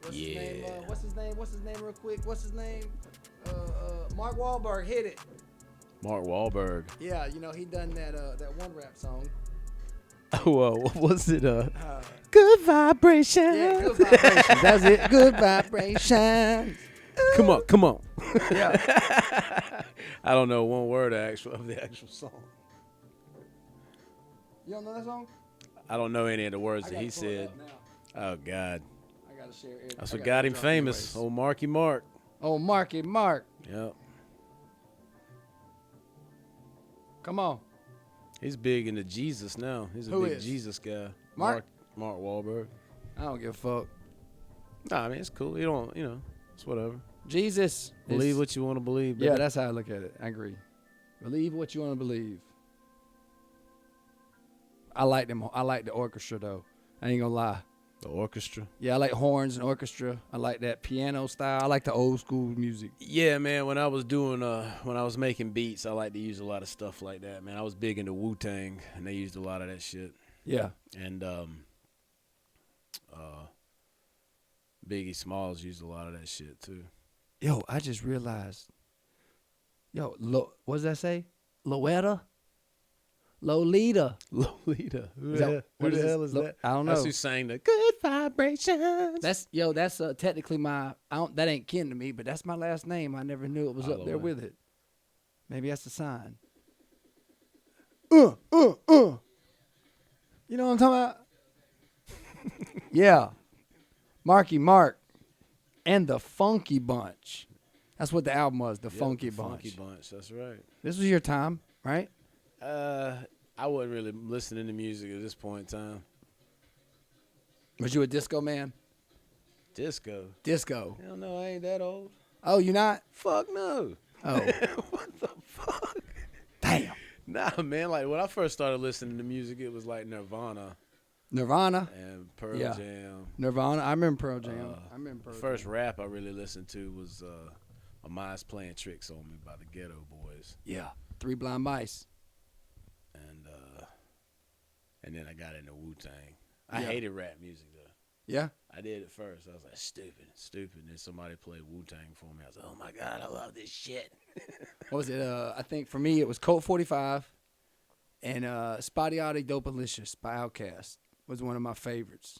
What's his name? What's his name? Real quick. What's his name? Mark Wahlberg hit it. Mark Wahlberg. Yeah, you know he done that one rap song. Oh, what was it? Good Vibration. Yeah, Good Vibrations. That's it. Good Vibration. Come on. Yeah. I don't know one word of the actual song. You don't know that song? I don't know any of the words that he said. Oh God. I gotta share it. That's what got him famous. Old Marky Mark. Oh, Marky Mark. Yep. Come on. He's big into Jesus now. He's a Who big is? Jesus guy. Mark Wahlberg. I don't give a fuck. Nah, I mean it's cool. It's whatever. Jesus. Believe what you want to believe. Baby. Yeah, that's how I look at it. I agree. Believe what you want to believe. I like them. I like the orchestra though. I ain't gonna lie. The orchestra. Yeah, I like horns and orchestra. I like that piano style. I like the old school music. Yeah, man. When I was making beats, I like to use a lot of stuff like that, man. I was big into Wu-Tang, and they used a lot of that shit. Yeah. And Biggie Smalls used a lot of that shit too. Yo, I just realized. Yo, what does that say? Lolita. Lolita. Who Is the hell is that? I don't know. That's who sang the Good Vibrations. That's technically that ain't kin to me, but that's my last name. I never knew it was up there with it. Maybe that's the sign. You know what I'm talking about? Yeah. Marky Mark and the Funky Bunch. That's what the album was, the Funky Bunch. Funky Bunch, that's right. This was your time, right? I wasn't really listening to music at this point in time. Was you a disco man? Disco. Hell no, I ain't that old. Oh, you not? Fuck no. Oh. What the fuck? Damn. Nah, man. Like when I first started listening to music, it was like Nirvana and Pearl Jam. Nirvana. I remember Pearl Jam. The first rap I really listened to was "My Mind's Playing Tricks on Me" by the Ghetto Boys. Yeah. 3 Blind Mice. And then I got into Wu-Tang. I hated rap music though. Yeah. I did at first. I was like, stupid. And then somebody played Wu-Tang for me. I was like, oh my God, I love this shit. What was it? I think for me it was Colt 45 and Spotty Dopalicious by Outkast was one of my favorites.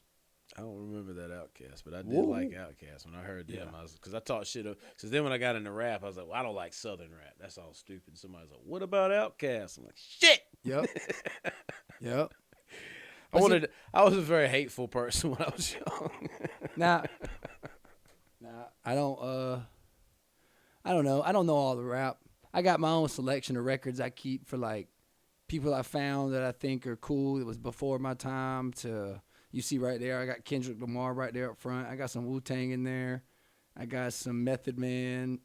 I don't remember that Outkast, but I did like Outkast when I heard them. Because I talked shit. Because then when I got into rap, I was like, well, I don't like Southern rap. That's all stupid. Somebody's like, what about Outkast? I'm like, shit. Yep. Yep. I was a very hateful person when I was young. Nah, I don't know. I don't know all the rap. I got my own selection of records I keep for like people I found that I think are cool. It was before my time. You see right there, I got Kendrick Lamar right there up front. I got some Wu-Tang in there. I got some Method Man.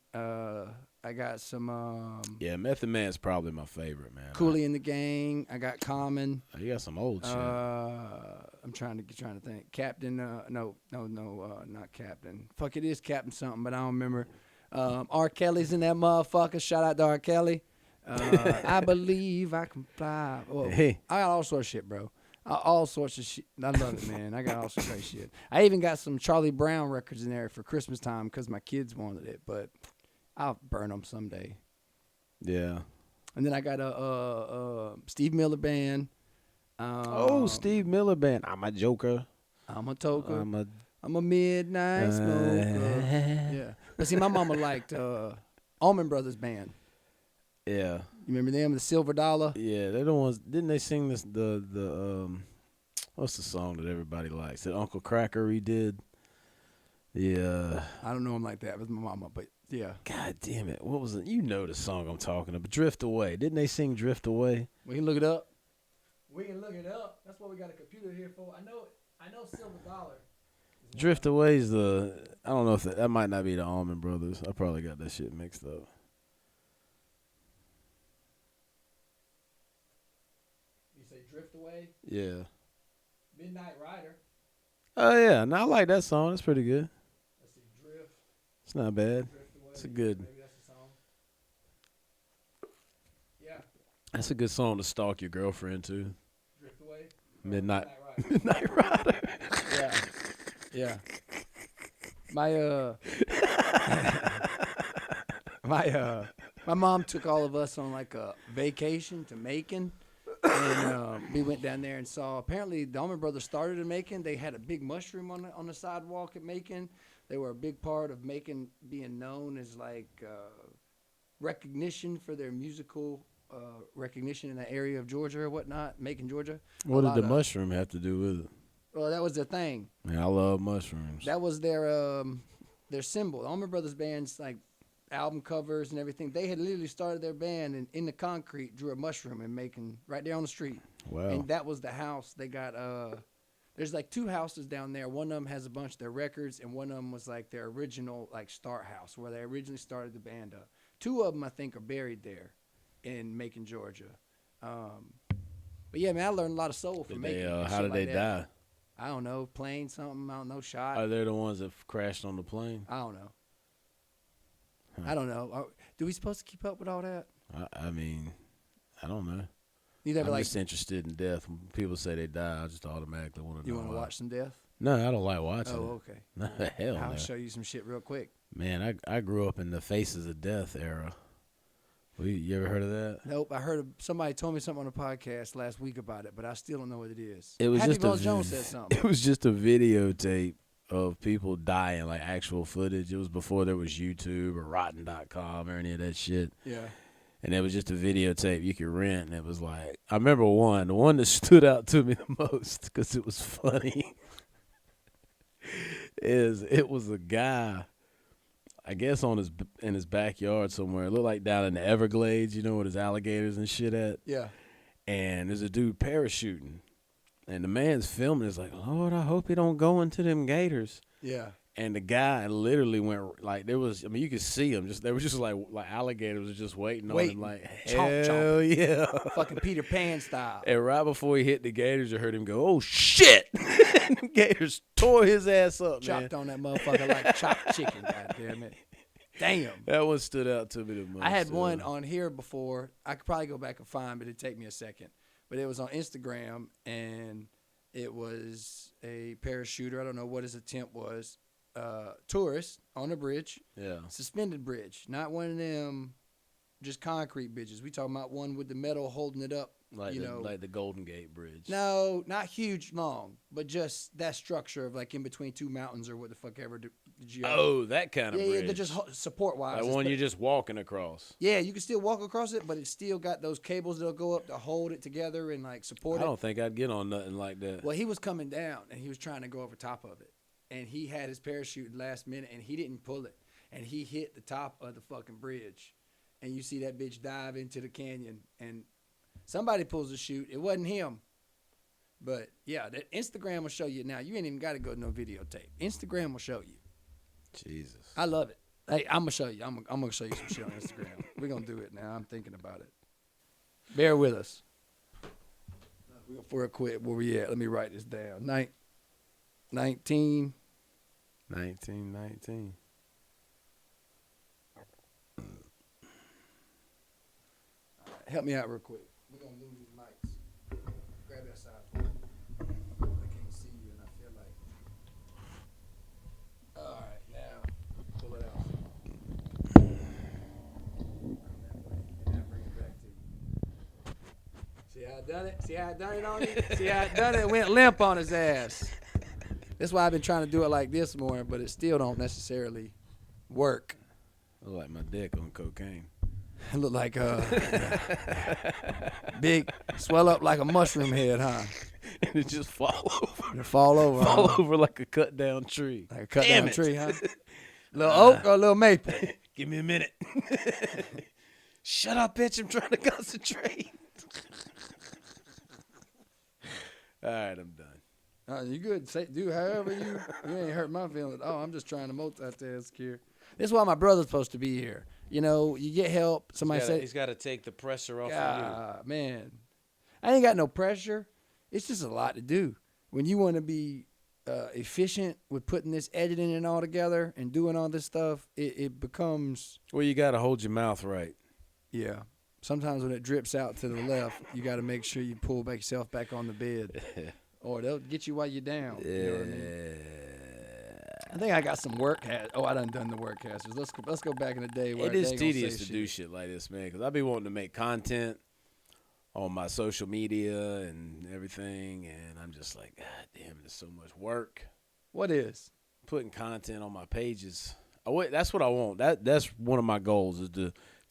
I got some yeah, Method Man's probably my favorite, man. Cooley and the Gang. I got Common. You got some old shit. I'm trying to think. Captain. No, not Captain. Fuck, it is Captain something, but I don't remember. R. Kelly's in that motherfucker. Shout out to R. Kelly. I believe I can fly. Well, hey, I got all sorts of shit, bro. All sorts of shit. I love it, man. I got all sorts of shit. I even got some Charlie Brown records in there for Christmas time because my kids wanted it, but I'll burn them someday. Yeah. And then I got a Steve Miller Band. Steve Miller Band. I'm a joker. I'm a toker. I'm a midnight smoker. Yeah. But see, my mama liked Allman Brothers Band. Yeah. You remember them, the Silver Dollar? Yeah, they're the ones. Didn't they sing this? What's the song that everybody likes? That Uncle Kracker redid. Yeah. I don't know him like that. It was my mama, but yeah. God damn it! What was it? You know the song I'm talking about. Drift Away. Didn't they sing Drift Away? We can look it up. That's what we got a computer here for. I know Silver Dollar. Drift Away is the. I don't know if that might not be the Allman Brothers. I probably got that shit mixed up. You say Drift Away? Yeah. Midnight Rider. Oh yeah, and I like that song. It's pretty good. Let's see, Drift. It's not bad. Drift Away. It's a good. Maybe that's the song. Yeah. That's a good song to stalk your girlfriend to. Drift Away. Midnight Rider. Midnight Rider. Yeah. Yeah. My mom took all of us on like a vacation to Macon, and we went down there and saw. Apparently, the Allman Brothers started in Macon. They had a big mushroom on the sidewalk at Macon. They were a big part of Macon being known as like recognition for their musical recognition in that area of Georgia or whatnot, Macon, Georgia. What did the mushroom have to do with it? Well, that was their thing. Man, I love mushrooms. That was their symbol. The Allman Brothers band's like album covers and everything. They had literally started their band and in the concrete drew a mushroom in Macon right there on the street. Wow. And that was the house. They got there's like 2 houses down there. One of them has a bunch of their records, and one of them was like their original like start house where they originally started the band up. 2 of them I think are buried there in Macon, Georgia. But yeah, man, I learned a lot of soul from Macon. How did they die? I don't know, plane something, I don't know, shot. Are they the ones that crashed on the plane? I don't know. Huh. I don't know. Do we supposed to keep up with all that? I mean, I don't know. I'm just interested in death. When people say they die, I just automatically want to know. You want to watch some death? No, I don't like watching. Oh, okay. No, hell no. I'll show you some shit real quick. Man, I grew up in the Faces of Death era. You ever heard of that? Nope. I heard somebody told me something on a podcast last week about it, but I still don't know what it is. It was Happy just Bones Jones said something. It was just a videotape of people dying, like actual footage. It was before there was YouTube or Rotten.com or any of that shit. Yeah. And it was just a videotape you could rent, and it was like, I remember the one that stood out to me the most because it was funny. It was a guy, I guess in his backyard somewhere. It looked like down in the Everglades, you know, with his alligators and shit at. Yeah. And there's a dude parachuting, and the man's filming. It's like, Lord, I hope he don't go into them gators. Yeah. And the guy literally went like you could see him. They were just like alligators just waiting on him. Like hell yeah, fucking Peter Pan style. And right before he hit the gators, I heard him go, "Oh shit!" And the gators tore his ass up. Chopped on that motherfucker like chopped chicken. God damn it. Damn. That one stood out to me the most. I had one on here before. I could probably go back and find, but it'd take me a second. But it was on Instagram, and it was a parachuter. I don't know what his attempt was. Tourist on a bridge. Yeah. Suspended bridge. Not one of them just concrete bridges. We talking about one with the metal holding it up. Like the Golden Gate Bridge. No, not huge long, but just that structure of like in between 2 mountains or what the fuck ever. Oh, that kind of bridge. Yeah, they're just support-wise. Like one you're just walking across. Yeah, you can still walk across it, but it's still got those cables that'll go up to hold it together and like support it. I don't think I'd get on nothing like that. Well, he was coming down, and he was trying to go over top of it. And he had his parachute last minute, and he didn't pull it. And he hit the top of the fucking bridge. And you see that bitch dive into the canyon. And somebody pulls the chute. It wasn't him. But, yeah, that Instagram will show you now. You ain't even got to go to no videotape. Instagram will show you. Jesus. I love it. Hey, I'm going to show you. I'm going to show you some shit on Instagram. We're going to do it now. I'm thinking about it. Bear with us. Real quick, where we at? Let me write this down. 19. Help me out real quick. We're going to move these mics. Grab that side for me. I can't see you, and I feel like... All right, now, pull it out. And now bring it back to you. See how I done it? See how I done it on you? See how I done it? It went limp on his ass. That's why I've been trying to do it like this more, but it still don't necessarily work. I look like my dick on cocaine. It look like big, swell up like a mushroom head, huh? And it just fall over. It fall over. Fall over like a cut down tree. Like a cut down tree, huh? Little oak or a little maple? Give me a minute. Shut up, bitch. I'm trying to concentrate. All right, I'm done. You good? Do however you ain't hurt my feelings. Oh, I'm just trying to multitask here. This is why my brother's supposed to be here. You know, you get help. Somebody say he's got to take the pressure off of you. Man, I ain't got no pressure. It's just a lot to do. When you want to be efficient with putting this editing and all together and doing all this stuff, it becomes. Well, you got to hold your mouth right. Yeah. Sometimes when it drips out to the left, you got to make sure you pull yourself back on the bed. Or they'll get you while you're down. Yeah. You know what I mean? I think I got some work. I done the workcasters. Let's go back in the day where It is they tedious say to do shit like this, man, because I be wanting to make content on my social media and everything, and I'm just like, God damn, it's so much work. What is? Putting content on my pages. That's what I want. That's one of my goals is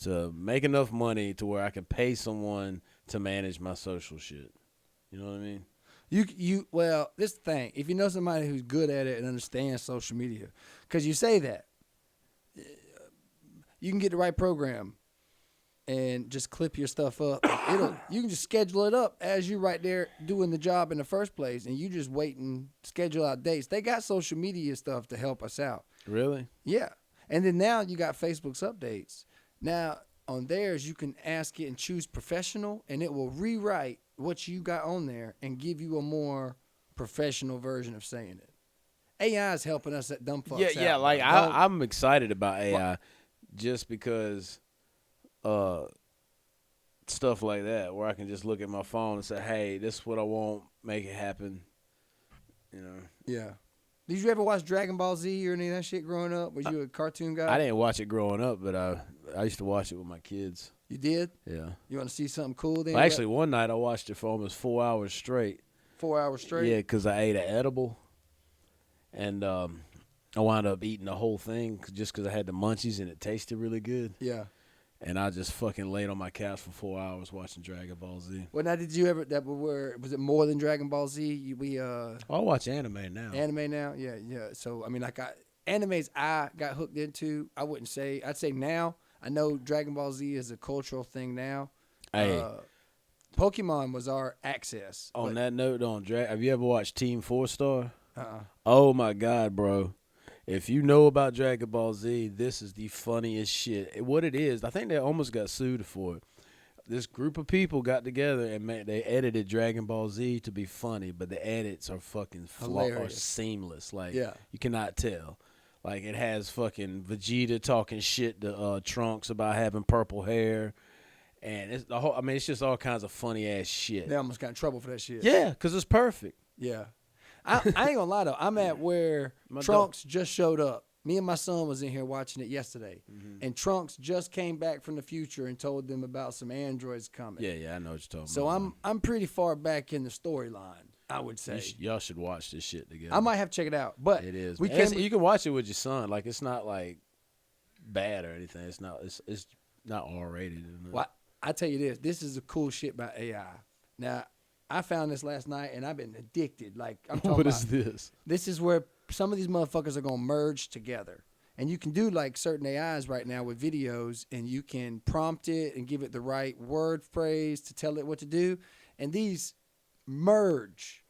to make enough money to where I can pay someone to manage my social shit. You know what I mean? Well, this thing, if you know somebody who's good at it and understands social media, because you say that, you can get the right program and just clip your stuff up. You can just schedule it up as you right there doing the job in the first place, and you just wait and schedule out dates. They got social media stuff to help us out. Really? Yeah. And then now you got Facebook's updates. Now on theirs, you can ask it and choose professional, and it will rewrite what you got on there and give you a more professional version of saying it. AI is helping us at dumb fucks. Yeah. Like I'm excited about AI just because stuff like that, where I can just look at my phone and say, "Hey, this is what I want. Make it happen." You know. Yeah. Did you ever watch Dragon Ball Z or any of that shit growing up? Was you a cartoon guy? I didn't watch it growing up, but I used to watch it with my kids. You did? Yeah. You want to see something cool then? Well, actually, one night I watched it for almost 4 hours straight. 4 hours straight? Yeah, because I ate an edible, and I wound up eating the whole thing just because I had the munchies and it tasted really good. Yeah. And I just fucking laid on my couch for 4 hours watching Dragon Ball Z. Well, now, did you ever? Was it more than Dragon Ball Z? I watch anime now. Anime now, yeah. So I mean, animes I got hooked into. I'd say now. I know Dragon Ball Z is a cultural thing now. Hey, Pokemon was our access. On that note, have you ever watched Team 4-Star? Uh-uh. Oh my God, bro. If you know about Dragon Ball Z, this is the funniest shit. What it is, I think they almost got sued for it. This group of people got together and they edited Dragon Ball Z to be funny, but the edits are fucking seamless. Like, you cannot tell. Like, it has fucking Vegeta talking shit to Trunks about having purple hair. And it's just all kinds of funny ass shit. They almost got in trouble for that shit. Yeah, because it's perfect. Yeah. I ain't gonna lie though. I'm at where Trunks just showed up. Me and my son was in here watching it yesterday, and Trunks just came back from the future and told them about some androids coming. Yeah, I know what you're talking about. So I'm pretty far back in the storyline, I would say. Y'all should watch this shit together. I might have to check it out, but it is. You can watch it with your son. Like, it's not like bad or anything. It's not R-rated. Well, I tell you this. This is the cool shit about AI. Now, I found this last night, and I've been addicted. Like, I'm talking What about, is this? This is where some of these motherfuckers are going to merge together. And you can do, like, certain AIs right now with videos, and you can prompt it and give it the right word phrase to tell it what to do. And these merge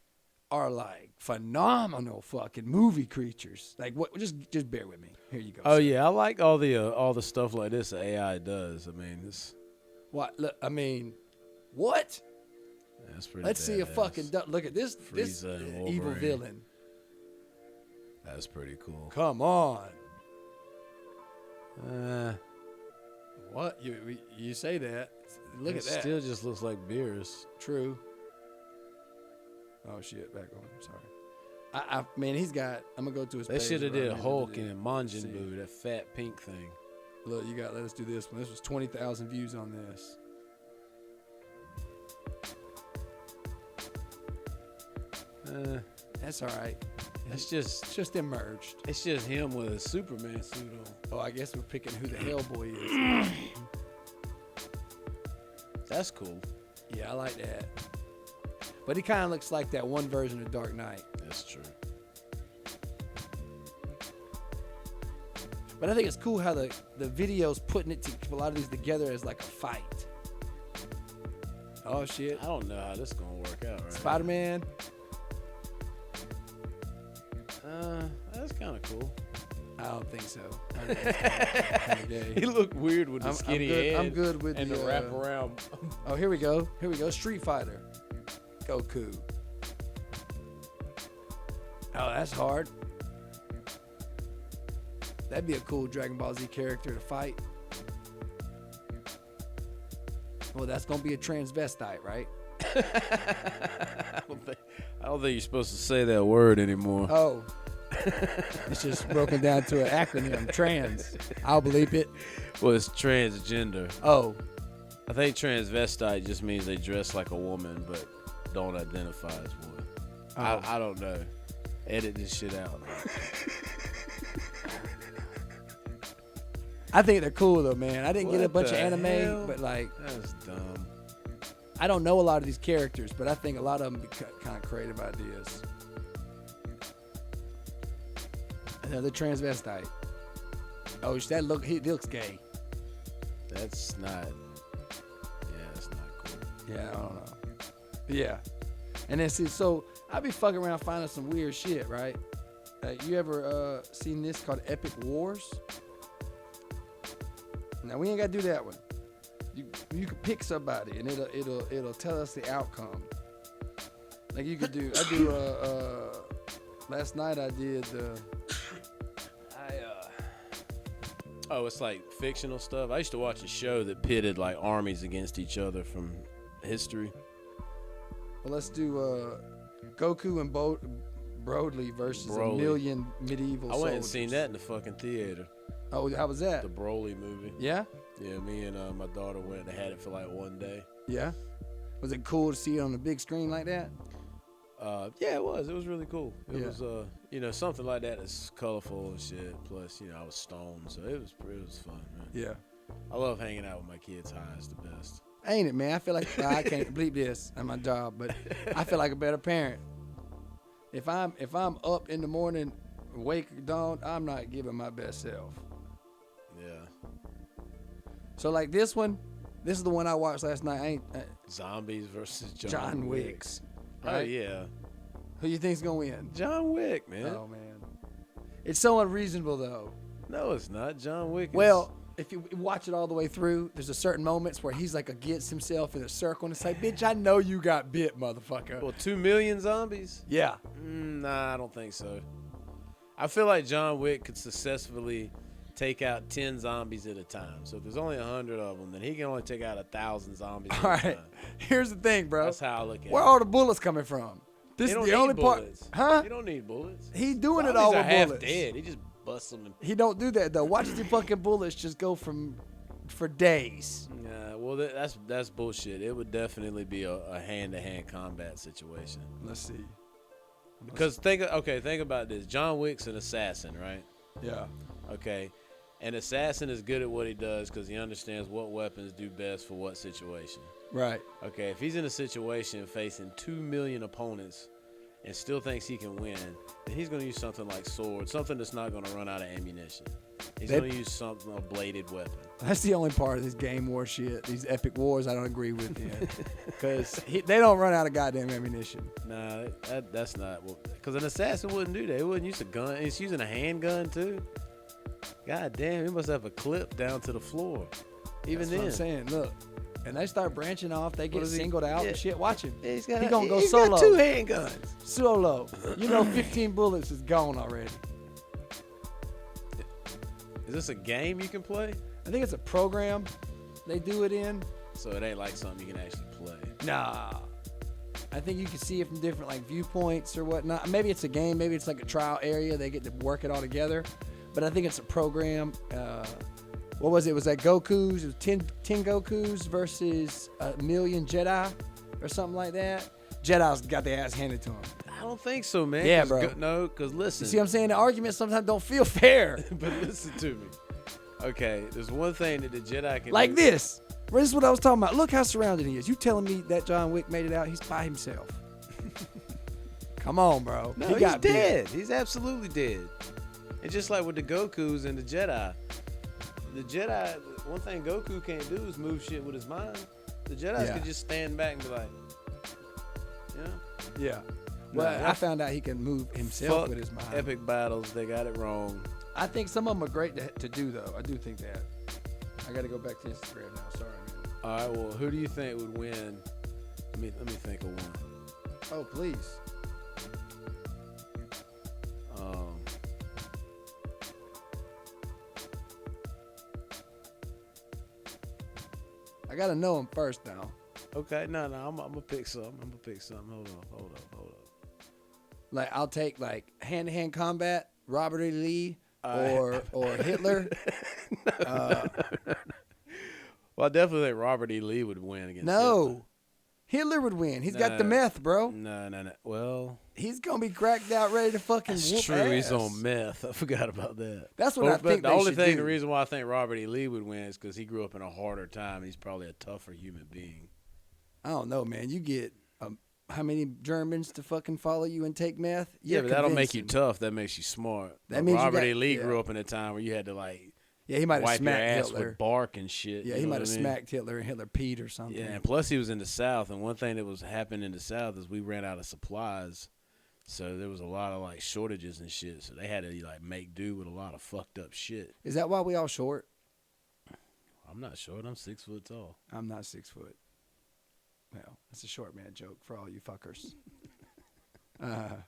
are, like, phenomenal fucking movie creatures. Like, what? Just bear with me. Here you go. Oh, yeah. I like all the stuff like this that AI does. I mean, this. What? Look, I mean, what? That's pretty Let's see a fucking look at this evil villain. That's pretty cool. Come on. What? You say that? Look at that. It still just looks like Beerus. True. Oh shit! Back on. Sorry. Man, he's got. I'm gonna go to his. They should have did a Hulk and Majin Buu, that fat pink thing. Look, let us do this one. This was 20,000 views on this. That's all right. It's just emerged. It's just him with a Superman suit on. Oh, I guess we're picking who the Hellboy is. That's cool. Yeah, I like that. But he kind of looks like that one version of Dark Knight. That's true. But I think it's cool how the video's putting a lot of these together as like a fight. Oh shit! I don't know how this is gonna work out. Right? Spider-Man. That's kind of cool. I don't think so. He looked weird with the skinny head. I'm good with the wraparound. Oh, here we go. Street Fighter. Goku. Oh, that's hard. That'd be a cool Dragon Ball Z character to fight. Well, that's gonna be a transvestite, right? I don't think you're supposed to say that word anymore. Oh. It's just broken down to an acronym, trans. I'll bleep it. Well, it's transgender. Oh. I think transvestite just means they dress like a woman but don't identify as one. Oh. I don't know. Edit this shit out. I think they're cool though, man. I didn't get a What bunch of the anime, hell? but like That's dumb. I don't know a lot of these characters, but I think a lot of them be kind of creative ideas. Another transvestite. Oh, he looks gay. That's not. Yeah, that's not cool. Yeah, I don't know. Yeah, and then see, so I be fucking around finding some weird shit, right? You ever seen this called Epic Wars? Now we ain't gotta do that one. You could pick somebody and it'll tell us the outcome. Like you could do. I do. Last night I did. Oh, it's like fictional stuff. I used to watch a show that pitted like armies against each other from history. Well, let's do Goku and Broly versus a million medieval soldiers. I went and seen that in the fucking theater. Oh, how was that? The Broly movie. Yeah? Yeah, me and my daughter went and had it for like one day. Yeah? Was it cool to see it on the big screen like that? Yeah, it was. It was really cool. It Yeah. was, something like that is colorful and shit. Plus, I was stoned, so it was fun, man. Yeah. I love hanging out with my kids high. It's the best. Ain't it, man? I feel like I can't bleep this at my job, but I feel like a better parent. If I'm up in the morning, wake at dawn, I'm not giving my best self. Yeah. So like this is the one I watched last night. Zombies versus John Wicks. Right? Oh yeah. Who you think's gonna win? John Wick, man. Oh man, it's so unreasonable though. No, it's not. John Wick. Well, if you watch it all the way through, there's a certain moments where he's like against himself in a circle, and it's like, bitch, I know you got bit, motherfucker. Well, 2 million zombies? Yeah. Nah, I don't think so. I feel like John Wick could successfully take out 10 zombies at a time. So if there's only 100 of them, then he can only take out 1,000 zombies at a time. Here's the thing, bro. That's how I look at it. Where are all the bullets coming from? This is the only part. Huh? You don't need bullets. He's doing it Zombies all are with half bullets. dead. He just busts them. He don't do that though. Watch the fucking bullets just go for days. Nah, well that's bullshit. It would definitely be a hand-to-hand combat situation. Let's see. Because think about this. John Wick's an assassin, right? Yeah. Okay. An assassin is good at what he does because he understands what weapons do best for what situation. Right. Okay, if he's in a situation facing 2 million opponents and still thinks he can win, then he's going to use something like sword, something that's not going to run out of ammunition. He's going to use a bladed weapon. That's the only part of this game war shit, these epic wars I don't agree with, because they don't run out of goddamn ammunition. Nah, that's not. Because an assassin wouldn't do that. He wouldn't use a gun. He's using a handgun too. God damn, he must have a clip down to the floor. Even That's then. what I'm saying. Look, and they start branching off. They get singled out and shit. Watch him. He's gonna go he's solo. Got 2 handguns. Solo. 15 bullets is gone already. Is this a game you can play? I think it's a program they do it in. So it ain't like something you can actually play. Nah. I think you can see it from different viewpoints or whatnot. Maybe it's a game. Maybe it's like a trial area. They get to work it all together. But I think it's a program. What was it? It was like Goku's. It was 10 Gokus versus a million Jedi or something like that. Jedi's got their ass handed to them. I don't think so, man. Yeah, bro. No, because listen. You see what I'm saying? The arguments sometimes don't feel fair. But listen to me. Okay, there's one thing that the Jedi can like do. this. This is what I was talking about. Look how surrounded he is. You telling me that John Wick made it out? He's by himself. Come on, bro. No, he he's got dead. He's absolutely dead. And just like with the Gokus and the Jedi, one thing Goku can't do is move shit with his mind. The Jedis can just stand back and be like, Yeah. Well, I found out he can move himself with his mind. Epic battles, they got it wrong. I think some of them are great to do, though. I do think that. I got to go back to Instagram now. Sorry, man. All right, well, who do you think would win? Let me think of one. Oh, please. I got to know him first now. Okay, no, I'm going to pick something. Hold on. Like, I'll take, hand-to-hand combat. Robert E. Lee or Hitler. Well, I definitely think Robert E. Lee would win against No. Hitler would win. He's got the meth, bro. No. Well, he's gonna be cracked out, ready to fucking that's whoop true. ass. He's on meth. I forgot about that. That's what I think. The they only should thing, do. the reason why I think Robert E. Lee would win is because he grew up in a harder time. He's probably a tougher human being. I don't know, man. You get how many Germans to fucking follow you and take meth? Yeah, but that'll make you tough. That makes you smart. That means Robert E. Lee grew up in a time where you had to he might have wipe your smacked ass Hitler with bark and shit. Yeah, he might have smacked Hitler and Hitler peed or something. Yeah, and plus he was in the South, and one thing that was happening in the South is we ran out of supplies, so there was a lot of shortages and shit. So they had to make do with a lot of fucked up shit. Is that why we all short? I'm not short. I'm 6 foot tall. I'm not 6 foot. Well, that's a short man joke for all you fuckers. I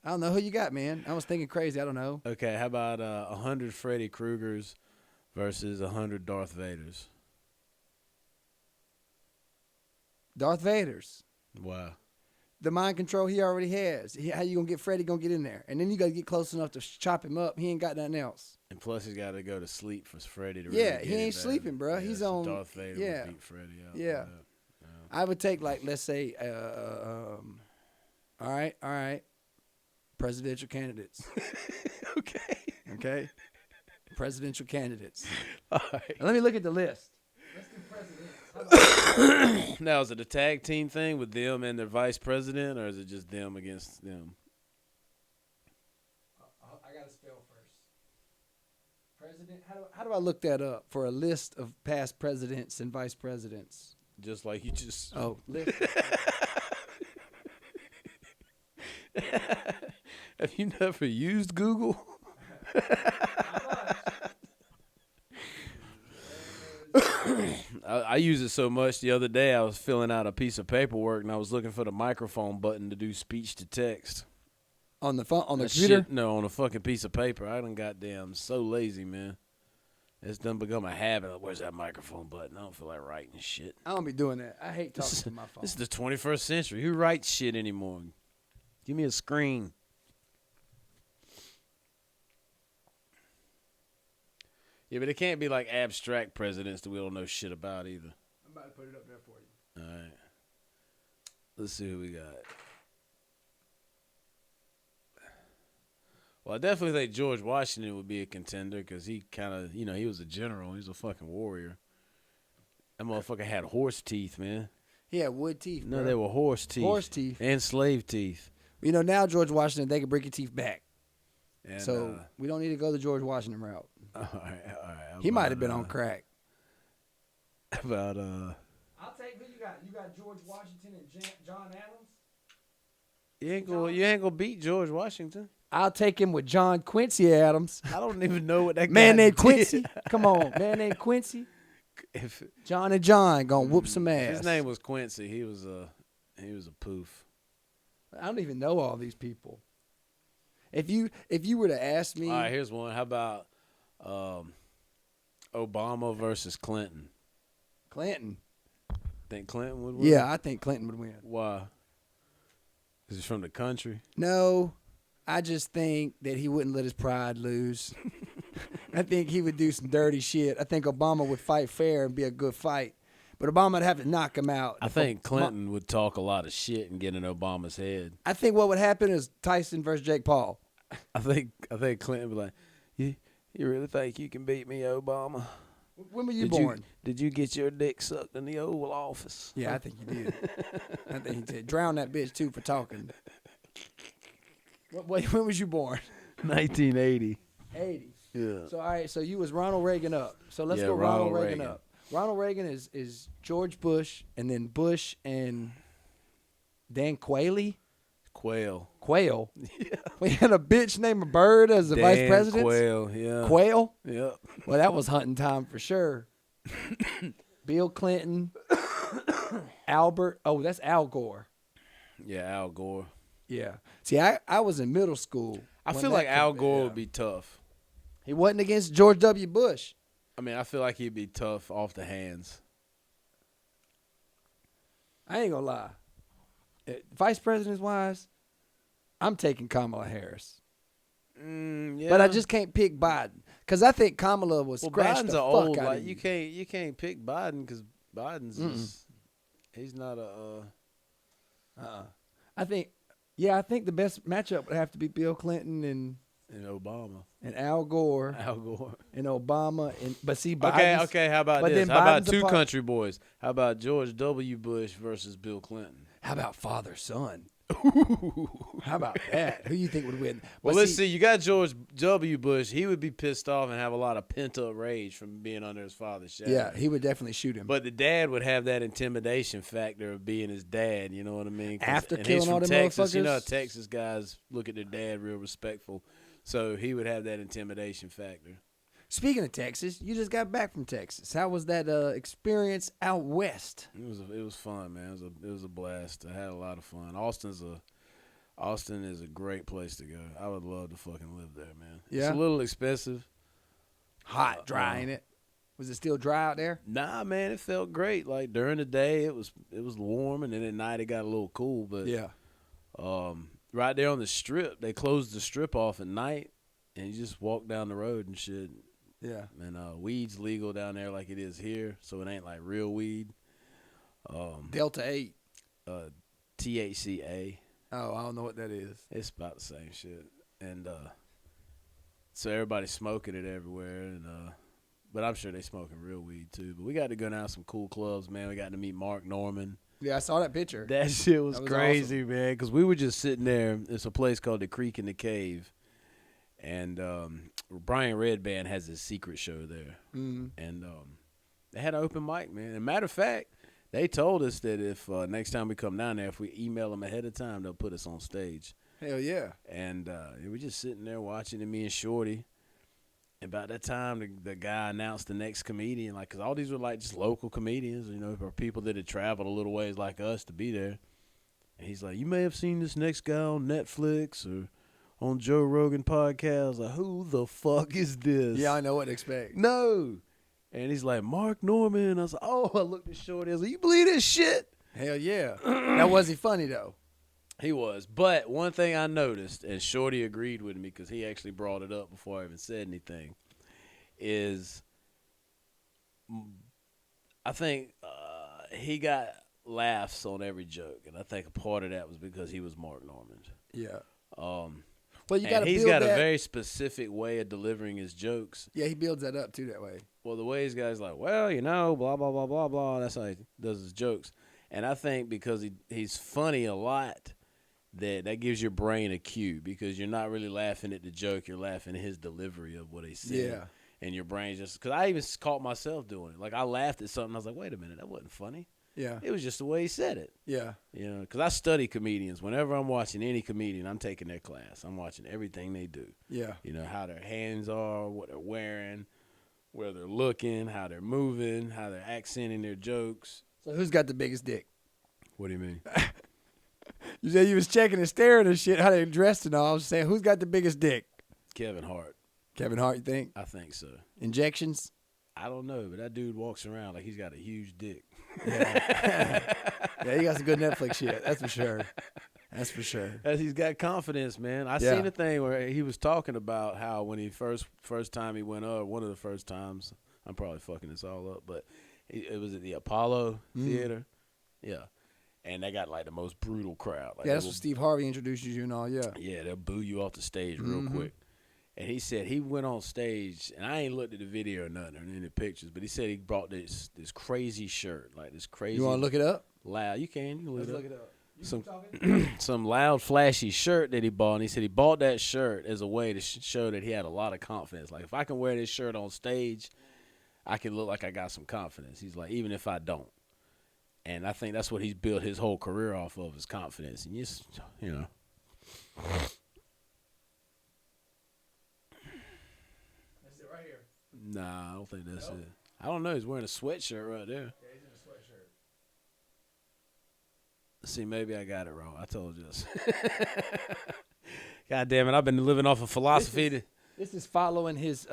don't know who you got, man. I was thinking crazy. I don't know. Okay, how about 100 Freddy Kruegers versus 100 Darth Vaders? Darth Vader's. Wow. The mind control he already has. How you gonna get Freddy gonna get in there? And then you gotta get close enough to chop him up. He ain't got nothing else. And plus he's got to go to sleep for Freddy to really get he ain't him sleeping, bro. Yeah, He's so on. Darth Vader would beat Freddy out. Yeah. I would take let's say, all right, presidential candidates. Okay. Presidential candidates. All right. Now, let me look at the list. Let's do presidents. Now, is it a tag team thing with them and their vice president, or is it just them against them? I gotta spell first. President. How do I look that up for a list of past presidents and vice presidents? Just like you just. Oh, list. Have you never used Google? I use it so much. The other day, I was filling out a piece of paperwork, and I was looking for the microphone button to do speech to text. On the phone, on the That computer? shit, no, on a fucking piece of paper. I done goddamn so lazy, man. It's done become a habit. Where's that microphone button? I don't feel like writing shit. I don't be doing that. I hate talking to my phone. This is the 21st century. Who writes shit anymore? Give me a screen. Yeah, but it can't be like abstract presidents that we don't know shit about either. I'm about to put it up there for you. All right. Let's see who we got. Well, I definitely think George Washington would be a contender because he kind of, he was a general. He was a fucking warrior. That motherfucker had horse teeth, man. He had wood teeth. No, bro. they were horse teeth. Horse teeth. And slave teeth. Now George Washington, they can bring your teeth back. And, so we don't need to go the George Washington route. All right. He might have been on crack. About I'll take who you got. You got George Washington and John Adams. You ain't gonna beat George Washington. I'll take him with John Quincy Adams. I don't even know what that man guy named did. Quincy. Come on, man named Quincy. John and John gonna whoop some ass. His name was Quincy. He was a poof. I don't even know all these people. If you were to ask me, all right, here's one. How about Obama versus Clinton? Clinton. Think Clinton would win? Yeah, I think Clinton would win. Why? Because he's from the country? No, I just think that he wouldn't let his pride lose. I think he would do some dirty shit. I think Obama would fight fair and be a good fight. But Obama would have to knock him out. I think Clinton would talk a lot of shit and get in Obama's head. I think what would happen is Tyson versus Jake Paul. I think Clinton would be like, you really think you can beat me, Obama? When were you born? Did you get your dick sucked in the Oval Office? Yeah, I think you did. I think he did. Drown that bitch, too, for talking. When was you born? 1980. 80. Yeah. So, all right, so you was Ronald Reagan up. So let's go Ronald Reagan up. Ronald Reagan is George Bush, and then Bush and Dan Quayle. Quayle? Yeah. We had a bitch named a bird as the vice president? Quayle, yeah. Quayle? Yep. Well, that was hunting time for sure. Bill Clinton. Albert. Oh, that's Al Gore. Yeah, Al Gore. Yeah. See, I was in middle school. I feel like Al Gore would be tough. He wasn't against George W. Bush. I mean, I feel like he'd be tough off the hands. I ain't gonna lie. Vice president's wise, I'm taking Kamala Harris. Yeah. But I just can't pick Biden because I think Kamala was scratched Biden's the a fuck old. out Like of you can't pick Biden because Biden's just, he's not a. I think the best matchup would have to be Bill Clinton and Obama Al Gore Al Gore. and Obama but see Biden's, Okay. How about but this? then How about Biden's a two part- country boys? How about George W. Bush versus Bill Clinton? How about father son? How about that? Who you think would win? Well, But let's see. You got George W. Bush. He would be pissed off and have a lot of pent up rage from being under his father's shadow. Yeah, he would definitely shoot him. But the dad would have that intimidation factor of being his dad. You know what I mean? After and killing he's from all them Texas. You know, motherfuckers? Texas guys look at their dad real respectful. So he would have that intimidation factor. Speaking of Texas, you just got back from Texas. How was that experience out west? It was fun, man. It was a blast. I had a lot of fun. Austin is a great place to go. I would love to fucking live there, man. Yeah? It's a little expensive. Hot, dry, ain't it? Was it still dry out there? Nah, man, it felt great. Like during the day, it was warm, and then at night it got a little cool. But Yeah. right there on the strip, they closed the strip off at night, and you just walk down the road and shit. Yeah. And weed's legal down there like it is here, so it ain't like real weed. Delta 8. THCA. Oh, I don't know what that is. It's about the same shit. And so everybody's smoking it everywhere. And but I'm sure they smoking real weed too. But we got to go down to some cool clubs, man. We got to meet Mark Norman. Yeah, I saw that picture. That shit was crazy, awesome. man. Because we were just sitting there. It's a place called the Creek in the Cave. And Brian Redband has his secret show there. Mm-hmm. And they had an open mic, man. As a matter of fact, they told us that if next time we come down there, if we email them ahead of time, they'll put us on stage. Hell yeah. And we were just sitting there watching it, me and Shorty. And about that time, the guy announced the next comedian, like, because all these were like just local comedians, you know, or people that had traveled a little ways like us to be there. And he's like, you may have seen this next guy on Netflix or on Joe Rogan podcast. I was like, who the fuck is this? Yeah, I know what to expect. No. And he's like, Mark Norman. I was like, oh, I looked at Shorty. I was like, you believe this shit? Hell yeah. Now, was he funny, though? He was. But one thing I noticed, and Shorty agreed with me because he actually brought it up before I even said anything, is I think he got laughs on every joke. And I think a part of that was because he was Mark Norman. Yeah. Well, you got to he's build got that. a very specific way of delivering his jokes. Yeah, he builds that up, too, that way. Well, the way his guy's like, well, you know, blah, blah, blah, blah, blah. That's how he does his jokes. And I think because he's funny a lot, that gives your brain a cue because you're not really laughing at the joke. You're laughing at his delivery of what he said. Yeah. And your brain just – because I even caught myself doing it. Like, I laughed at something. I was like, wait a minute, that wasn't funny. Yeah. It was just the way he said it. Yeah. You know, because I study comedians. Whenever I'm watching any comedian, I'm taking their class. I'm watching everything they do. Yeah. You know, how their hands are, what they're wearing, where they're looking, how they're moving, how they're accenting their jokes. So who's got the biggest dick? What do you mean? You said you was checking and staring and shit, how they dressed and all. I was saying, who's got the biggest dick? Kevin Hart. Kevin Hart, you think? I think so. Injections? I don't know, but that dude walks around like he's got a huge dick. Yeah. Yeah, he got some good Netflix shit. That's for sure. That's for sure. He's got confidence, man. I seen a thing where he was talking about how when he first time he went up, one of the first times, I'm probably fucking this all up, but it was at the Apollo Theater. Yeah. And they got like the most brutal crowd. Like, yeah, that's what Steve Harvey introduces you and all, yeah. Yeah, they'll boo you off the stage real quick. And he said he went on stage, and I ain't looked at the video or nothing or any pictures, but he said he brought this crazy shirt, like this crazy. You want to look it up? Loud. You can look Let's it up. look it up. Some loud, flashy shirt that he bought, and he said he bought that shirt as a way to show that he had a lot of confidence. Like, if I can wear this shirt on stage, I can look like I got some confidence. He's like, even if I don't. And I think that's what he's built his whole career off of, is confidence. And just, you know. That's it right here. Nah, I don't think that's it. I don't know. He's wearing a sweatshirt right there. Yeah, he's in a sweatshirt. See, maybe I got it wrong. I told you this. God damn it. I've been living off of philosophy. This is following his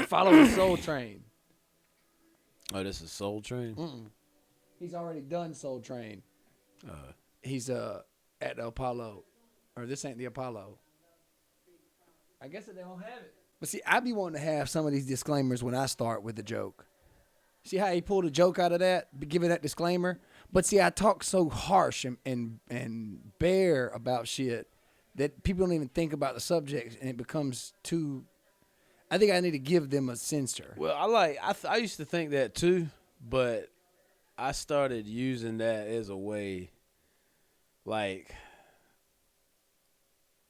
following Soul Train. Oh, this is Soul Train? He's already done Soul Train. He's at the Apollo. Or this ain't the Apollo. I guess they don't have it. But see, I be wanting to have some of these disclaimers when I start with the joke. See how he pulled a joke out of that, giving that disclaimer? But see, I talk so harsh and bare about shit that people don't even think about the subject, and it becomes too. I think I need to give them a censor. Well, I used to think that too, but I started using that as a way, like,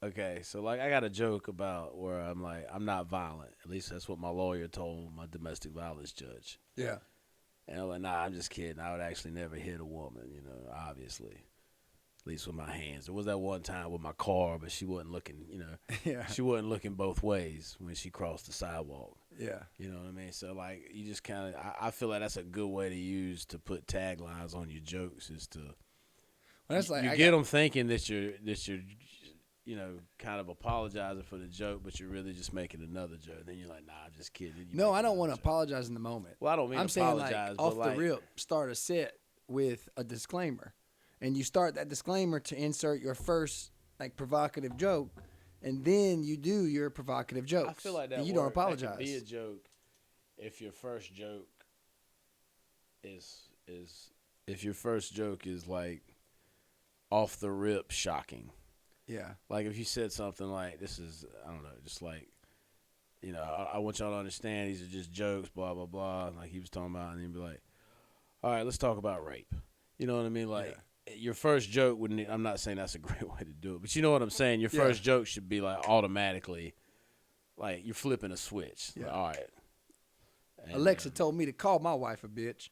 okay, so like I got a joke about where I'm like, I'm not violent. At least that's what my lawyer told my domestic violence judge. Yeah. And I'm like, nah, I'm just kidding. I would actually never hit a woman, obviously. At least with my hands. There was that one time with my car, but she wasn't looking, Yeah. she wasn't looking both ways when she crossed the sidewalk. Yeah. You know what I mean? So, like, you just kind of, I feel like that's a good way to use to put taglines on your jokes is to, Well, that's like you get them thinking that you're, kind of apologizing for the joke, but you're really just making another joke. Then you're like, nah, I'm just kidding. No, I don't want to apologize in the moment. Well, I don't mean I'm apologize, saying, like, but off like, the rip, start a set with a disclaimer. And you start that disclaimer to insert your first, like, provocative joke, and then you do your provocative jokes. I feel like that and you don't that apologize. can be a joke if your first joke is if your first joke is like off the rip shocking. Yeah. Like if you said something like, this is, I don't know, just like, I want y'all to understand these are just jokes, blah, blah, blah. Like he was talking about, and he'd be like, all right, let's talk about rape. You know what I mean? Like your first joke wouldn't, I'm not saying that's a great way to do it, but you know what I'm saying? Your first joke should be like automatically, like you're flipping a switch. Yeah. Like, all right. And, Alexa told me to call my wife a bitch.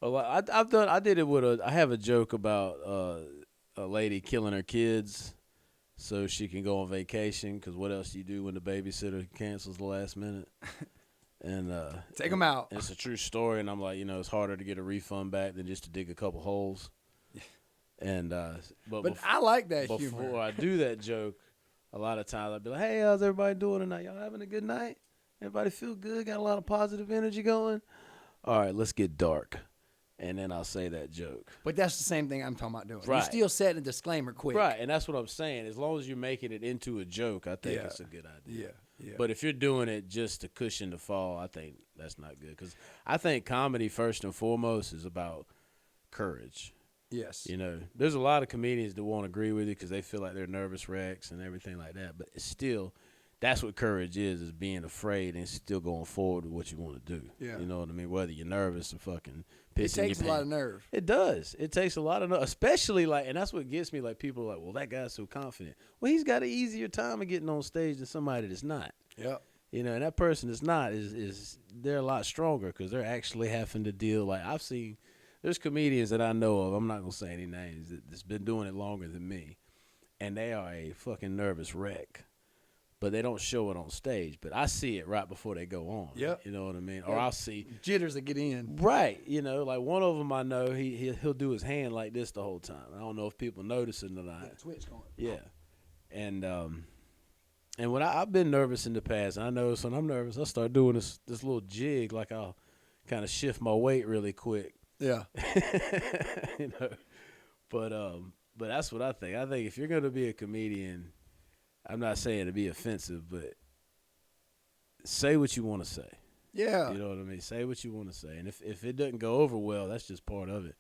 Well, I did it with I have a joke about a lady killing her kids so she can go on vacation, because what else do you do when the babysitter cancels the last minute? And take them out. And it's a true story, and I'm like, it's harder to get a refund back than just to dig a couple holes. And but I like that before humor. Before I do that joke, a lot of times I'd be like, hey, how's everybody doing tonight? Y'all having a good night? Everybody feel good? Got a lot of positive energy going? All right, let's get dark. And then I'll say that joke. But that's the same thing I'm talking about doing. Right. You're still setting a disclaimer quick. Right, and that's what I'm saying. As long as you're making it into a joke, I think it's a good idea. Yeah. But if you're doing it just to cushion the fall, I think that's not good. Because I think comedy, first and foremost, is about courage. Yes. There's a lot of comedians that won't agree with you because they feel like they're nervous wrecks and everything like that. But it's still, that's what courage is being afraid and still going forward with what you want to do. Yeah. You know what I mean? Whether you're nervous or fucking pissing It takes your a lot pants. of nerve. It does. It takes a lot of nerve, especially like, and that's what gets me. Like people are like, well, that guy's so confident. Well, he's got an easier time of getting on stage than somebody that's not. Yep. And that person that's not is they're a lot stronger because they're actually having to deal. Like I've seen, there's comedians that I know of. I'm not gonna say any names that's been doing it longer than me, and they are a fucking nervous wreck. But they don't show it on stage. But I see it right before they go on. Yep. You know what I mean? Or I'll see jitters that get in. Right. Like one of them I know, he'll do his hand like this the whole time. I don't know if people notice it or not. Twitch going. Yeah. And when I've been nervous in the past, and I notice when I'm nervous, I start doing this little jig, like I'll kind of shift my weight really quick. Yeah. But that's what I think. I think if you're gonna be a comedian, I'm not saying to be offensive, but say what you want to say. Yeah. You know what I mean? Say what you want to say. And if it doesn't go over well, that's just part of it.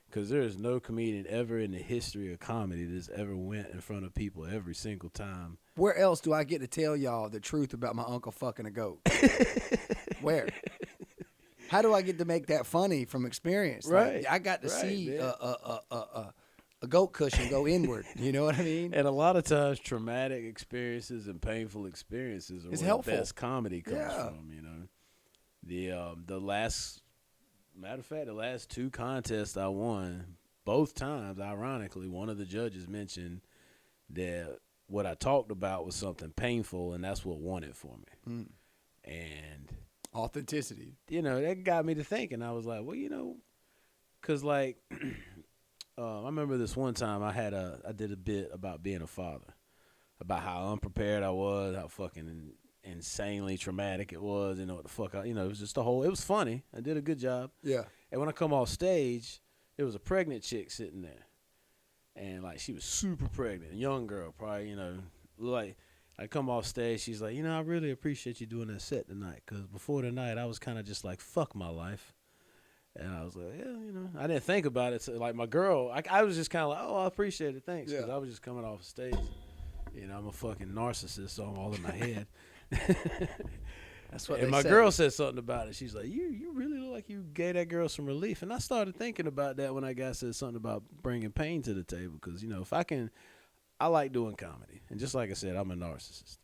Because there is no comedian ever in the history of comedy that's ever went in front of people every single time. Where else do I get to tell y'all the truth about my uncle fucking a goat? Where? How do I get to make that funny from experience? Right. Like, I got to see a goat cushion go inward. You know what I mean? And a lot of times, traumatic experiences and painful experiences are It's where helpful. the best comedy comes Yeah. from. The last, matter of fact, the last two contests I won, both times, ironically, one of the judges mentioned that what I talked about was something painful, and that's what won it for me. Mm. And Authenticity. that got me to thinking. I was like, well, because like. I remember this one time I did a bit about being a father, about how unprepared I was, how fucking insanely traumatic it was, what the fuck, it was just it was funny. I did a good job. Yeah. And when I come off stage, there was a pregnant chick sitting there. and like she was super pregnant, young girl, probably like. I come off stage, she's like, I really appreciate you doing that set tonight, because before the night, I was kind of just like, fuck my life. And I was like, yeah, I didn't think about it. So, like, my girl, I was just kind of like, oh, I appreciate it, thanks, because I was just coming off stage. I'm a fucking narcissist, so I'm all in my head. That's what and they my say. girl said something about it. She's like, you really look like you gave that girl some relief. And I started thinking about that when I said something about bringing pain to the table, because, if I like doing comedy. And just like I said, I'm a narcissist.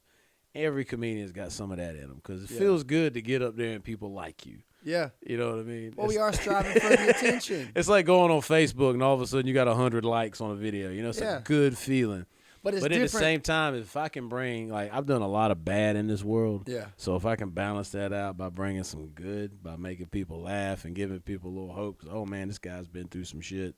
Every comedian's got some of that in them, because it feels good to get up there and people like you. Yeah. You know what I mean? Well, we are striving for the attention. It's like going on Facebook and all of a sudden you got 100 likes on a video. It's a good feeling. But at the same time, if I can bring, like, I've done a lot of bad in this world. Yeah. So if I can balance that out by bringing some good, by making people laugh and giving people a little hope, 'cause, oh, man, this guy's been through some shit,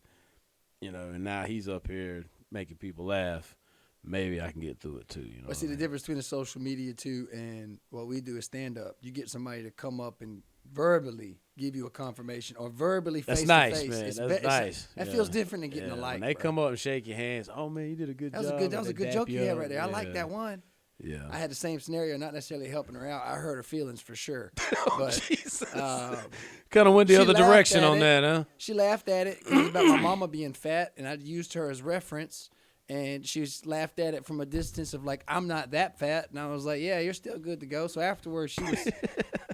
and now he's up here making people laugh. Maybe I can get through it too. But see, the difference between the social media too and what we do is stand up. You get somebody to come up and verbally give you a confirmation or verbally face to face. That's nice, man. That's nice. That feels different than getting a like. When they come up and shake your hands, oh man, you did a good job. That was a good joke you had right there. I like that one. Yeah. I had the same scenario, not necessarily helping her out. I hurt her feelings for sure. But Jesus. Kind of went the other direction on that, huh? She laughed at it. It was about my mama being fat, and I used her as reference. And she laughed at it from a distance of like, I'm not that fat. And I was like, yeah, you're still good to go. So afterwards, she was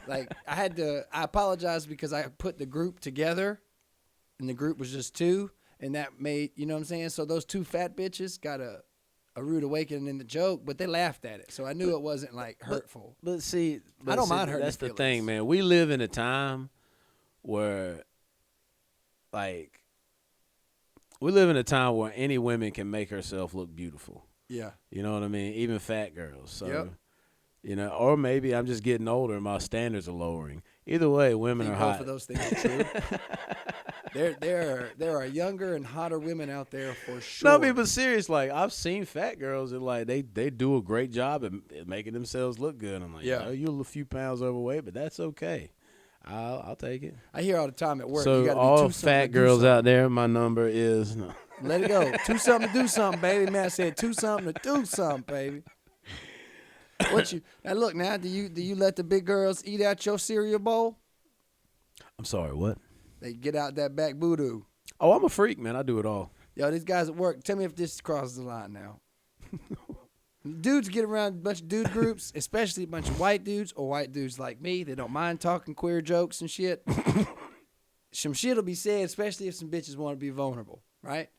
like, I apologized because I put the group together and the group was just two. And that made, you know what I'm saying? So those two fat bitches got a rude awakening in the joke, but they laughed at it. So I knew it wasn't like hurtful. But see, I don't mind hurting that's the feelings. thing, man. We live in a time where, like, any woman can make herself look beautiful. Yeah. You know what I mean? Even fat girls. So, or maybe I'm just getting older and my standards are lowering. Either way, women are hot. Both of those things are true. There are younger and hotter women out there for sure. No, I mean, but serious, like, I've seen fat girls and like they do a great job at making themselves look good. I'm like, you're a few pounds overweight, but that's okay. I'll take it. I hear all the time at work. So you gotta all be fat girls out there, my number is no. Let it go. 2 something to do something, baby. Man, I said 2 something to do something, baby. Now look now? Do you let the big girls eat out your cereal bowl? I'm sorry, what? They get out that back voodoo. Oh, I'm a freak, man. I do it all. Yo, these guys at work. Tell me if this crosses the line now. Dudes get around a bunch of dude groups, especially a bunch of white dudes or white dudes like me. They don't mind talking queer jokes and shit. Some shit will be said, especially if some bitches want to be vulnerable, right?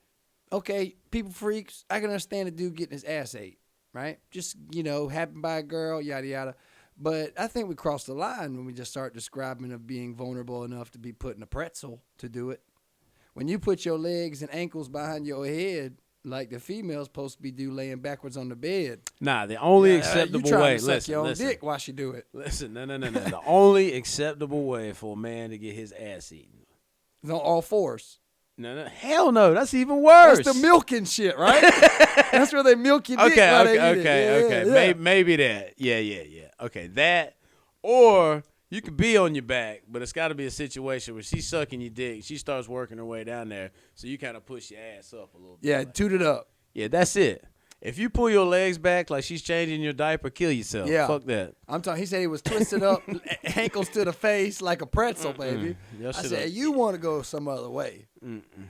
Okay, people freaks. I can understand a dude getting his ass ate, right? Just, happened by a girl, yada, yada. But I think we crossed the line when we just start describing of being vulnerable enough to be put in a pretzel to do it. When you put your legs and ankles behind your head, like the female's supposed to be laying backwards on the bed. Nah, the only acceptable way. Listen, your own dick while she do it. Listen, no. The only acceptable way for a man to get his ass eaten. On all fours. No, hell no. That's even worse. That's the milking shit, right? That's where they milk your dick. Okay. Maybe that. Yeah. Okay, that, or you could be on your back, but it's got to be a situation where she's sucking your dick. She starts working her way down there, so you kind of push your ass up a little bit. Yeah, toot it up. Yeah, that's it. If you pull your legs back like she's changing your diaper, kill yourself. Yeah. Fuck that. I'm talking. He said he was twisted up, ankles to the face like a pretzel, baby. I said, you want to go some other way.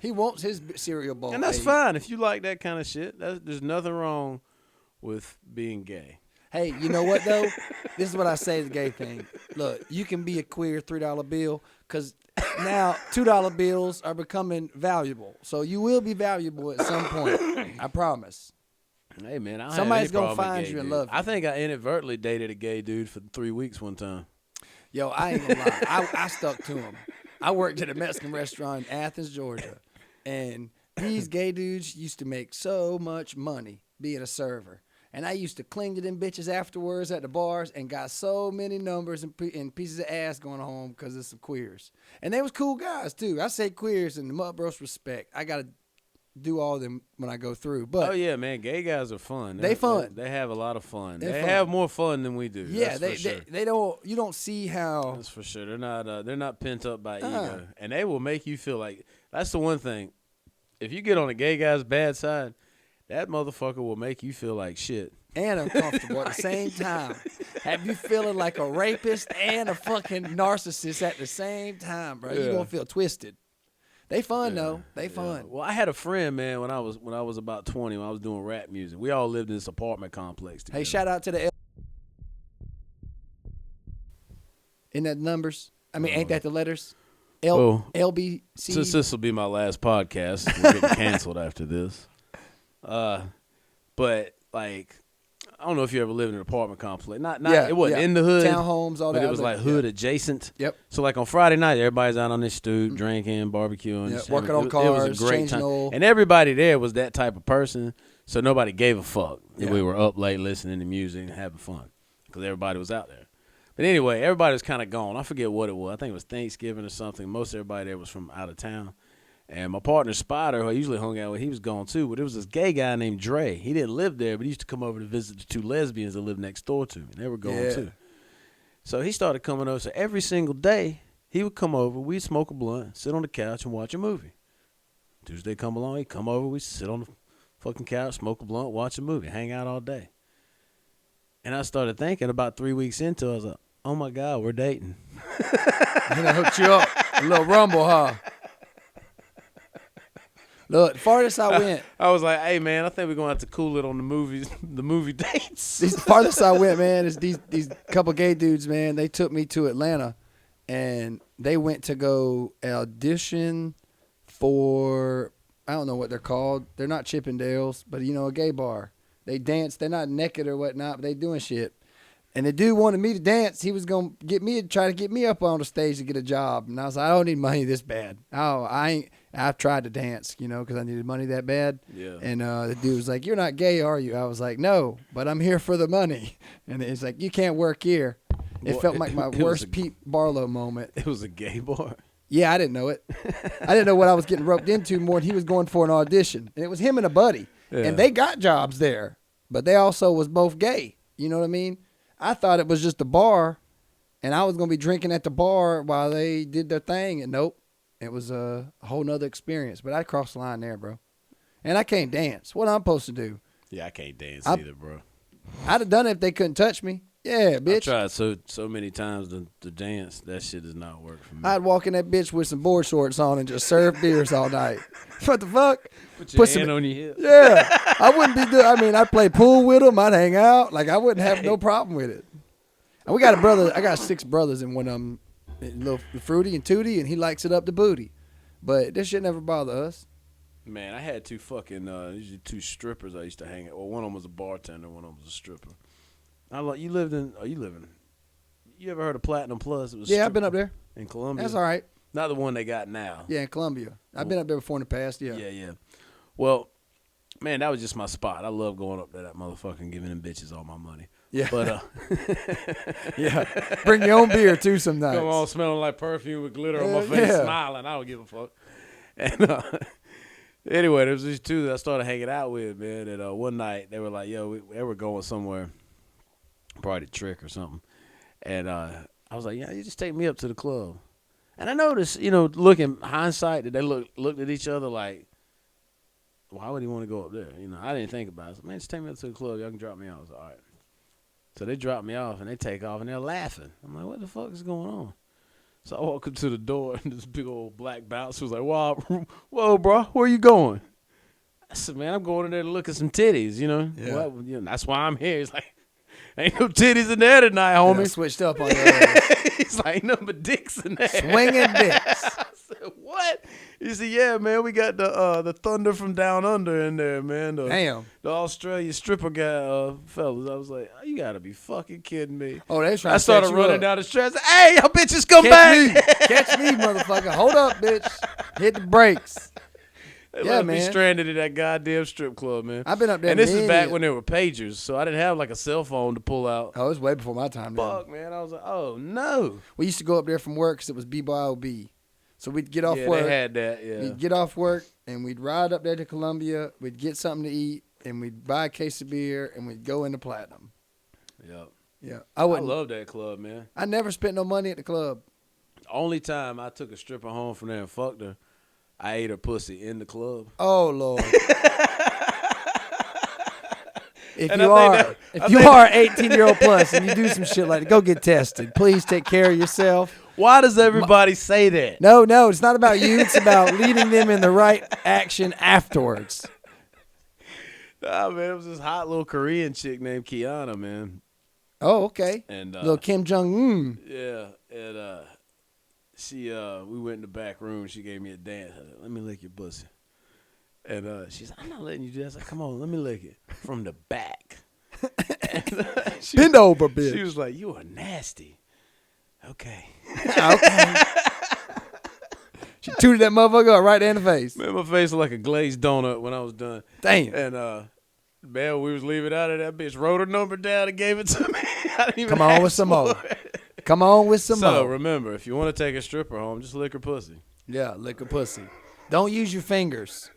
He wants his cereal bowl. And that's fine if you like that kind of shit. There's nothing wrong with being gay. Hey, you know what, though? This is what I say to the gay thing. Look, you can be a queer $3 bill because now $2 bills are becoming valuable. So you will be valuable at some point. I promise. Hey, man, somebody's going to find you and love you. I think I inadvertently dated a gay dude for 3 weeks one time. Yo, I ain't going to lie. I stuck to him. I worked at a Mexican restaurant in Athens, Georgia. And these gay dudes used to make so much money being a server. And I used to cling to them bitches afterwards at the bars and got so many numbers and pieces of ass going home because of some queers. And they was cool guys, too. I say queers in the utmost respect. I got to do all of them when I go through. But oh, yeah, man. Gay guys are fun. They fun. They have a lot of fun. They have more fun than we do. Yeah, that's for sure. They don't. You don't see how. That's for sure. They're not pent up by ego. And they will make you feel like, that's the one thing. if you get on a gay guy's bad side, that motherfucker will make you feel like shit. And uncomfortable at the same time. Have you feeling like a rapist and a fucking narcissist at the same time, bro? You gonna feel twisted. They fun though. They fun. Well, I had a friend, man, when I was about 20, when I was doing rap music. We all lived in this apartment complex together. Hey, shout out to the Isn't that numbers? I mean, ain't that the letters? LBC. Since this will be my last podcast, we're getting canceled after this. But like, I don't know if you ever lived in an apartment complex. It wasn't in the hood. Townhomes, all that. But it was like hood adjacent. Yep. So like on Friday night, everybody's out on the stoop, drinking, barbecuing. Yep. Working on cars, it was a great time. oil. And everybody there was that type of person, so nobody gave a fuck if Yeah. we were up late listening to music and having fun because everybody was out there. But anyway, everybody was kind of gone. I forget what it was. I think it was Thanksgiving or something. Most everybody there was from out of town. And my partner, Spider, who I usually hung out with, he was gone too. But it was this gay guy named Dre. He didn't live there, but he used to come over to visit the two lesbians that lived next door to me. They were gone too. So he started coming over. So every single day, he would come over. We'd smoke a blunt, sit on the couch, and watch a movie. Tuesday come along, he'd come over. We'd sit on the fucking couch, smoke a blunt, watch a movie, hang out all day. And I started thinking about 3 weeks into it, I was like, oh, my God, we're dating. And I hooked you up. A little rumble, huh? Look, the farthest I went. I was like, hey, man, I think we're going to have to cool it on the movie dates. The farthest I went, man, is these couple gay dudes, man. They took me to Atlanta, and they went to go audition for, I don't know what they're called. They're not Chippendales, but, a gay bar. They dance. They're not naked or whatnot, but they doing shit. And the dude wanted me to dance. He was going to try to get me up on the stage to get a job. And I was like, I don't need money this bad. I've tried to dance, because I needed money that bad. Yeah. And the dude was like, you're not gay, are you? I was like, no, but I'm here for the money. And it's like, you can't work here. It felt like my worst Pete Barlow moment. It was a gay bar? Yeah, I didn't know it. I didn't know what I was getting roped into more than he was going for an audition. And it was him and a buddy. Yeah. And they got jobs there. But they also was both gay. You know what I mean? I thought it was just a bar, and I was going to be drinking at the bar while they did their thing, and nope. It was a whole nother experience. But I crossed the line there, bro. And I can't dance. What am I supposed to do? Yeah, I can't dance either, bro. I'd have done it if they couldn't touch me. Yeah, bitch. I tried so many times to dance. That shit does not work for me. I'd walk in that bitch with some board shorts on and just serve beers all night. What the fuck? Put your hand on your hip. Yeah. I wouldn't be doing, I'd play pool with them. I'd hang out. Like, I wouldn't have no problem with it. And we got a brother. I got 6 brothers, and one of them, little Fruity and Tootie, and he likes it up the booty. But this shit never bother us. Man, I had 2 fucking, usually 2 strippers I used to hang out. Well, one of them was a bartender, one of them was a stripper. You ever heard of Platinum Plus? It was I've been up there. In Columbia. That's all right. Not the one they got now. Yeah, in Columbia. I've been up there before in the past, yeah. Yeah. Well, man, that was just my spot. I love going up there, that motherfucker, and giving them bitches all my money. Yeah. But, yeah. Bring your own beer, too, some nights. Come on, smelling like perfume with glitter on my face, smiling. I don't give a fuck. And, anyway, there was these 2 that I started hanging out with, man. And one night, they were like, yo, they were going somewhere. Probably a trick or something. And I was like, yeah, you just take me up to the club. And I noticed, looking hindsight, that they looked at each other like, why would he want to go up there? I didn't think about it. I said, man, just take me up to the club. Y'all can drop me off. I was like, all right. So they drop me off, and they take off, and they're laughing. I'm like, what the fuck is going on? So I walk up to the door, and this big old black bouncer was like, whoa, bro, where you going? I said, man, I'm going in there to look at some titties, Yeah. Well, that's why I'm here. He's like, ain't no titties in there tonight, homie. Yeah, switched up on your ass. He's like, ain't nothing but dicks in there. Swinging dicks. I said, what? He said, yeah, man, we got the Thunder from Down Under in there, man. Damn. The Australia stripper guy, fellas. I was like, oh, you got to be fucking kidding me. Oh, they trying I to started set you running up. down the street. I said, hey, y'all bitches come back. Catch me, motherfucker. Hold up, bitch. Hit the brakes. They left me stranded at that goddamn strip club, man. I've been up there. And this is back when there were pagers, so I didn't have like a cell phone to pull out. Oh, it was way before my time. Fuck, man. I was like, oh, no. We used to go up there from work because it was BYOB. So we'd get off work. Yeah, they had that, yeah. We'd get off work, and we'd ride up there to Columbia. We'd get something to eat, and we'd buy a case of beer, and we'd go into Platinum. Yep. Yeah. I love that club, man. I never spent no money at the club. Only time I took a stripper home from there and fucked her, I ate her pussy in the club. Oh Lord. If And you are 18-year-old plus and you do some shit like that, go get tested. Please take care of yourself. Why does everybody say that? No, it's not about you. It's about leading them in the right action afterwards. Nah, man, it was this hot little Korean chick named Kiana, man. Oh, okay. And little Kim Jong-un. Yeah, and she we went in the back room. She gave me a dance. I said, let me lick your pussy. And she's like, I'm not letting you do that. I was like, come on, let me lick it from the back. Bend over, bitch. She was like, you are nasty. Okay. Okay. She tooted that motherfucker up right in the face. Man, my face was like a glazed donut when I was done. Damn. And man, we was leaving out of that bitch. Wrote her number down and gave it to me. I didn't even Come on with some more. Come on with some more. So remember, if you want to take a stripper home, just lick her pussy. Yeah, lick her pussy. Don't use your fingers.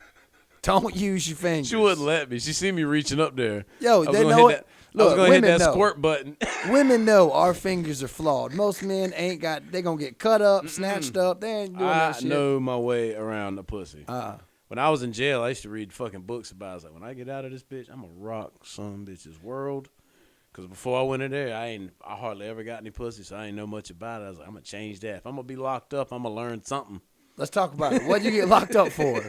Don't use your fingers. She wouldn't let me. She see me reaching up there. Yo, they know it. I was going to hit that know. squirt button. Women know our fingers are flawed. Most men ain't got. They gonna get cut up, snatched up. They ain't doing that shit. I know my way around the pussy. When I was in jail, I used to read fucking books about it. I was like, when I get out of this bitch, I'm gonna rock some bitch's world. Because before I went in there, I hardly ever got any pussy, so I ain't know much about it. I was like, I'm gonna change that. If I'm gonna be locked up, I'm gonna learn something. Let's talk about it. What'd you get locked up for?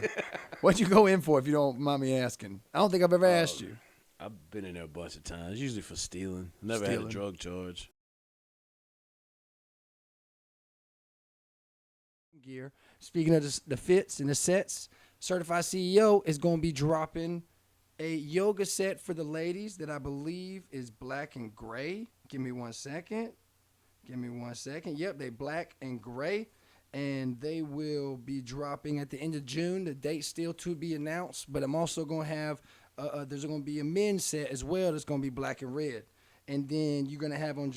What'd you go in for, if you don't mind me asking? I don't think I've ever asked you. I've been in there a bunch of times, usually for stealing. Never had a drug charge. Gear. Speaking of the fits and the sets, Certified CEO is going to be dropping a yoga set for the ladies that I believe is black and gray. Give me 1 second. Yep, they black and gray. And they will be dropping at the end of June. The date's still to be announced. But I'm also going to have, there's going to be a men's set as well that's going to be black and red. And then you're going to have on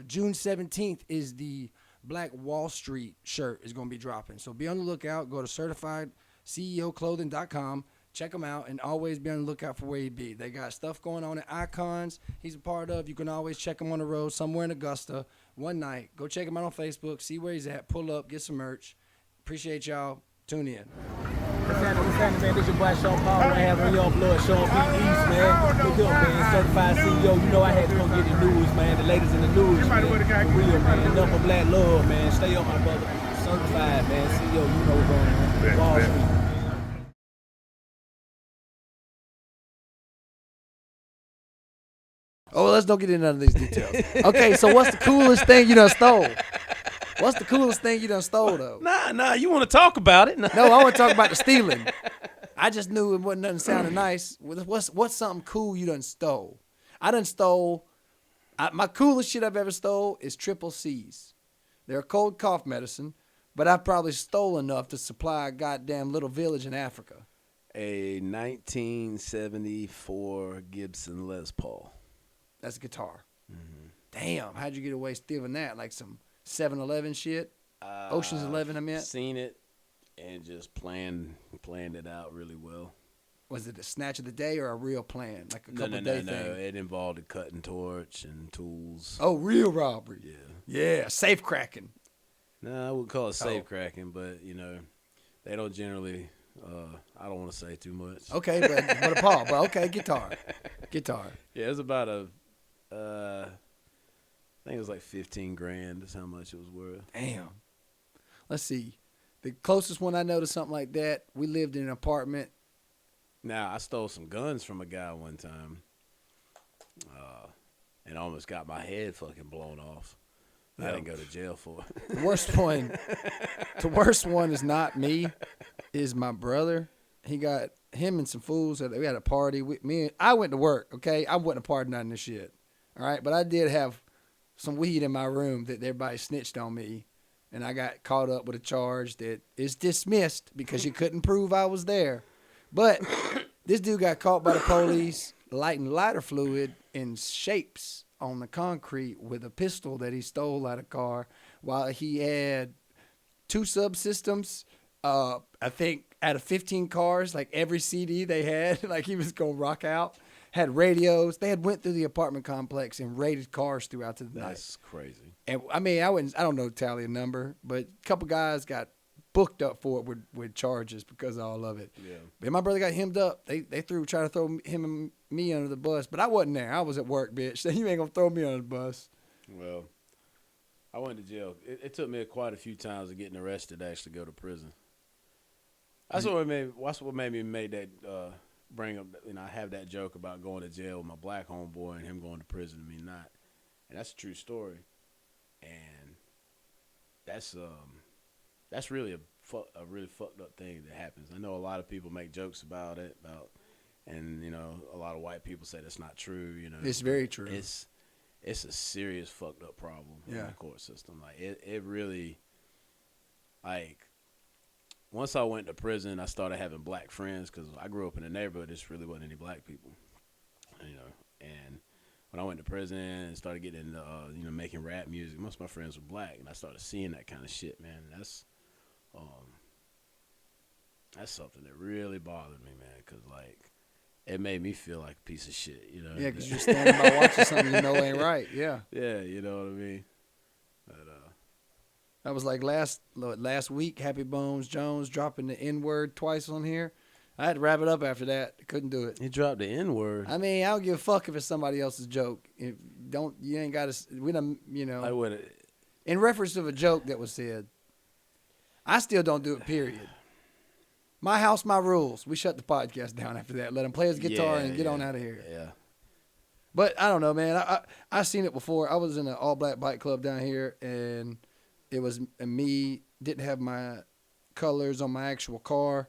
June 17th is the Black Wall Street shirt is going to be dropping. So be on the lookout. Go to CertifiedCEOclothing.com. Check them out and always be on the lookout for where he be. They got stuff going on at Icons he's a part of. You can always check him on the road somewhere in Augusta one night. Go check him out on Facebook. See where he's at. Pull up. Get some merch. Appreciate y'all. Tune in. What's happening, man? This your boy Sean Paul. I have on your blood, Sean P. East, man. Look up, man. Certified CEO. You know I had to come get the news, man. The ladies in the news, man. For real, man. Enough for black love, man. Stay on my brother. Certified, man. CEO, you know what's going on. Wall Street. Oh, well, let's don't get into none of these details. Okay, so what's the coolest thing you done stole? What's the coolest thing you done stole, though? Nah, you want to talk about it? No, I want to talk about the stealing. I just knew it wasn't nothing sounding nice. What's something cool you done stole? I done stole, my coolest shit I've ever stole is Triple C's. They're a cold cough medicine, but I probably stole enough to supply a goddamn little village in Africa. A 1974 Gibson Les Paul. That's a guitar. Mm-hmm. Damn, how'd you get away stealing that? Like some 7-Eleven shit? Ocean's 11, I meant. Seen it and just planned it out really well. Was it a snatch of the day or a real plan? Like a couple day thing? No. It involved a cutting torch and tools. Oh, real robbery. Yeah. Yeah, safe cracking. No, I would call it safe cracking, but, they don't generally, I don't want to say too much. Okay, but a paw. But okay, guitar. Yeah, it was about I think it was like $15,000 is how much it was worth. Damn. Let's see. The closest one I know to something like that, we lived in an apartment. Now, I stole some guns from a guy one time and almost got my head fucking blown off. I didn't go to jail for it. The worst one is not me, is my brother. He got him and some fools. We had a party. I went to work, okay? I wasn't a part of none of this shit, all right? But I did have some weed in my room that everybody snitched on me, and I got caught up with a charge that is dismissed because you couldn't prove I was there. But this dude got caught by the police lighting lighter fluid in shapes on the concrete with a pistol that he stole out of a car while he had 2 subsystems. I think out of 15 cars, like every CD they had, like he was going to rock out, had radios. They had went through the apartment complex and raided cars throughout the night. That's crazy. And I mean, I don't know the tally of number, but a couple guys got booked up for it with charges because of all of it. Yeah. But my brother got hemmed up. They tried to throw him and me under the bus, but I wasn't there. I was at work, bitch. So you ain't gonna throw me under the bus. Well, I went to jail. It took me quite a few times of getting arrested to actually go to prison. That's what made me make that bring up. I have that joke about going to jail with my black homeboy and him going to prison and me not, and that's a true story. And that's really a really fucked up thing that happens. I know a lot of people make jokes about it, and a lot of white people say that's not true. It's very true. It's a serious fucked up problem in the court system. Like it really, like, once I went to prison, I started having black friends because I grew up in a neighborhood. There really wasn't any black people, and when I went to prison and started getting into, making rap music, most of my friends were black, and I started seeing that kind of shit, man. And that's something that really bothered me, man, because, like, it made me feel like a piece of shit, Yeah, because you're standing by watching something you know ain't right, yeah. Yeah, you know what I mean? But, that was like last week, Happy Bones Jones dropping the N-word twice on here. I had to wrap it up after that. Couldn't do it. He dropped the N-word. I mean, I don't give a fuck if it's somebody else's joke. You ain't got to, we done, I wouldn't. In reference to a joke that was said, I still don't do it, period. My house, my rules. We shut the podcast down after that. Let him play his guitar and get on out of here. Yeah. But I don't know, man. I seen it before. I was in an all-black bike club down here, and it was me, didn't have my colors on my actual car,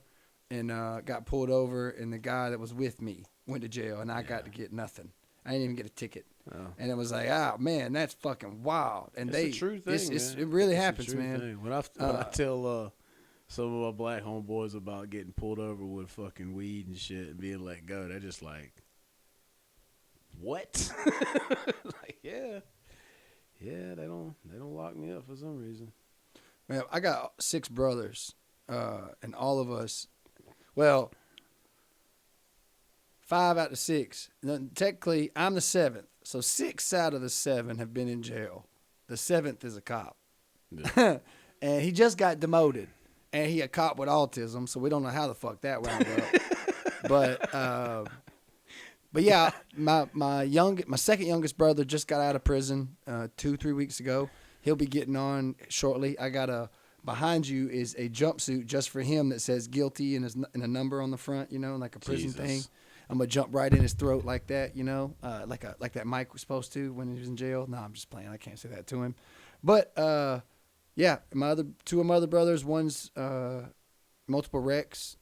and got pulled over, and the guy that was with me went to jail, and I got to get nothing. I didn't even get a ticket. Oh. And it was like, man, that's fucking wild. And it's a true thing, it really happens, man. Thing. When I tell some of my black homeboys about getting pulled over with fucking weed and shit and being let go, they're just like, what? Like, yeah, they don't lock me up for some reason. Man, I got 6 brothers, and all of us, well, 5 out of 6. Technically, I'm the 7th, so 6 out of the 7 have been in jail. The 7th is a cop, yeah. And he just got demoted, and he a cop with autism, so we don't know how the fuck that wound up. But yeah, my second youngest brother just got out of prison 2-3 weeks ago. He'll be getting on shortly. I got behind you is a jumpsuit just for him that says guilty and a number on the front, like a prison thing. I'm gonna jump right in his throat like that, like that Mike was supposed to when he was in jail. No, I'm just playing. I can't say that to him. But yeah, two of my other brothers, one's multiple wrecks,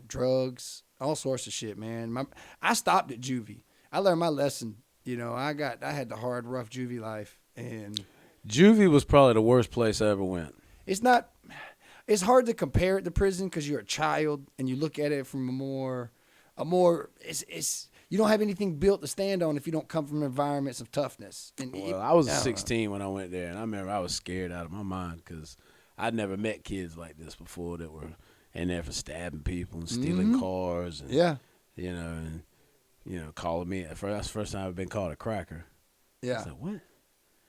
drugs, all sorts of shit, man. I stopped at juvie. I learned my lesson. I had the hard, rough juvie life, and juvie was probably the worst place I ever went. It's hard to compare it to prison because you're a child and you look at it from a more you don't have anything built to stand on if you don't come from environments of toughness. I was 16 when I went there, and I remember I was scared out of my mind because I'd never met kids like this before that were in there for stabbing people and stealing cars. And, calling me. That's the first time I've been called a cracker. Yeah. I was like, what?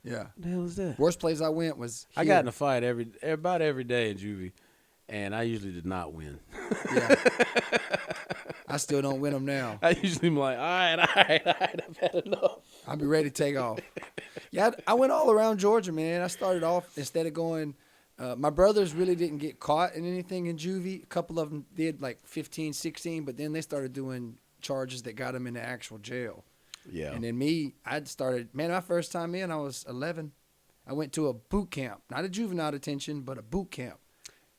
Yeah. What the hell is that? Worst place I went was here. I got in a fight about every day in juvie, and I usually did not win. Yeah. I still don't win them now. I usually am like, all right, I've had enough. I'll be ready to take off. Yeah, I went all around Georgia, man. I started off, instead of going, my brothers really didn't get caught in anything in juvie. A couple of them did, like 15, 16, but then they started doing charges that got them into actual jail. Yeah. And then my first time in, I was 11. I went to a boot camp, not a juvenile detention, but a boot camp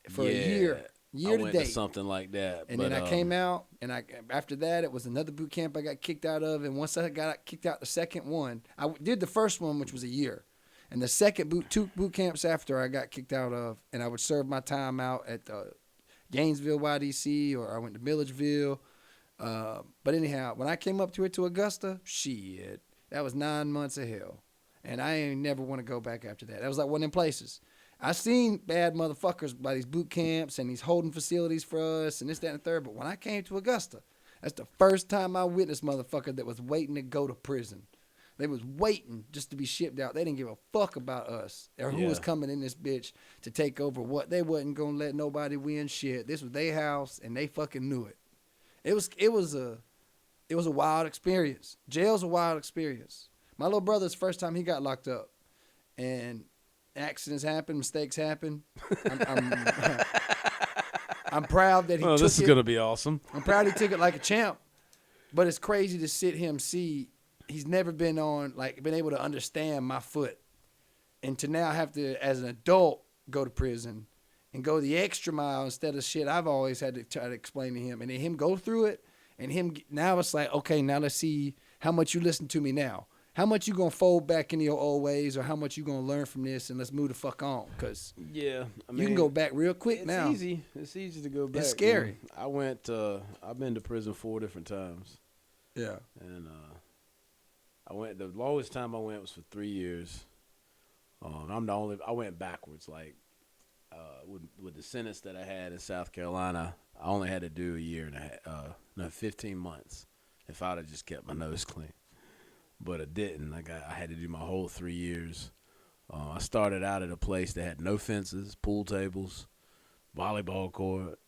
for a year I went to something like that. And then I came out, and after that, it was another boot camp I got kicked out of. And once I got kicked out the second one, I did the first one, which was a year. And the second two boot camps after I got kicked out of, and I would serve my time out at Gainesville, YDC, or I went to Milledgeville. But anyhow, when I came up to Augusta, shit, that was 9 months of hell. And I ain't never want to go back after that. That was like one of them places. I seen bad motherfuckers by these boot camps and these holding facilities for us and this, that, and the third. But when I came to Augusta, that's the first time I witnessed motherfucker that was waiting to go to prison. They was waiting just to be shipped out. They didn't give a fuck about us or who was coming in this bitch to take over what. They wasn't gonna let nobody win shit. This was their house, and they fucking knew it. It was a wild experience. Jail's a wild experience. My little brother's first time he got locked up, and accidents happen, mistakes happen. I'm proud that he took it. This is gonna be awesome. I'm proud he took it like a champ. But it's crazy to sit him see. He's never been able to understand my foot, and to now have to, as an adult, go to prison and go the extra mile instead of shit I've always had to try to explain to him, and then him go through it, and him now it's like, okay, now let's see how much you listen to me now. How much you gonna fold back into your old ways, or how much you gonna learn from this, and let's move the fuck on, cause you can go back real quick now. It's easy to go back. It's scary. Man. I've been to prison 4 different times. Yeah. And the longest time I went was for 3 years. I went backwards. Like, with the sentence that I had in South Carolina, I only had to do a year and a half, 15 months if I'd have just kept my nose clean. But I didn't. I had to do my whole 3 years. I started out at a place that had no fences, pool tables, volleyball court.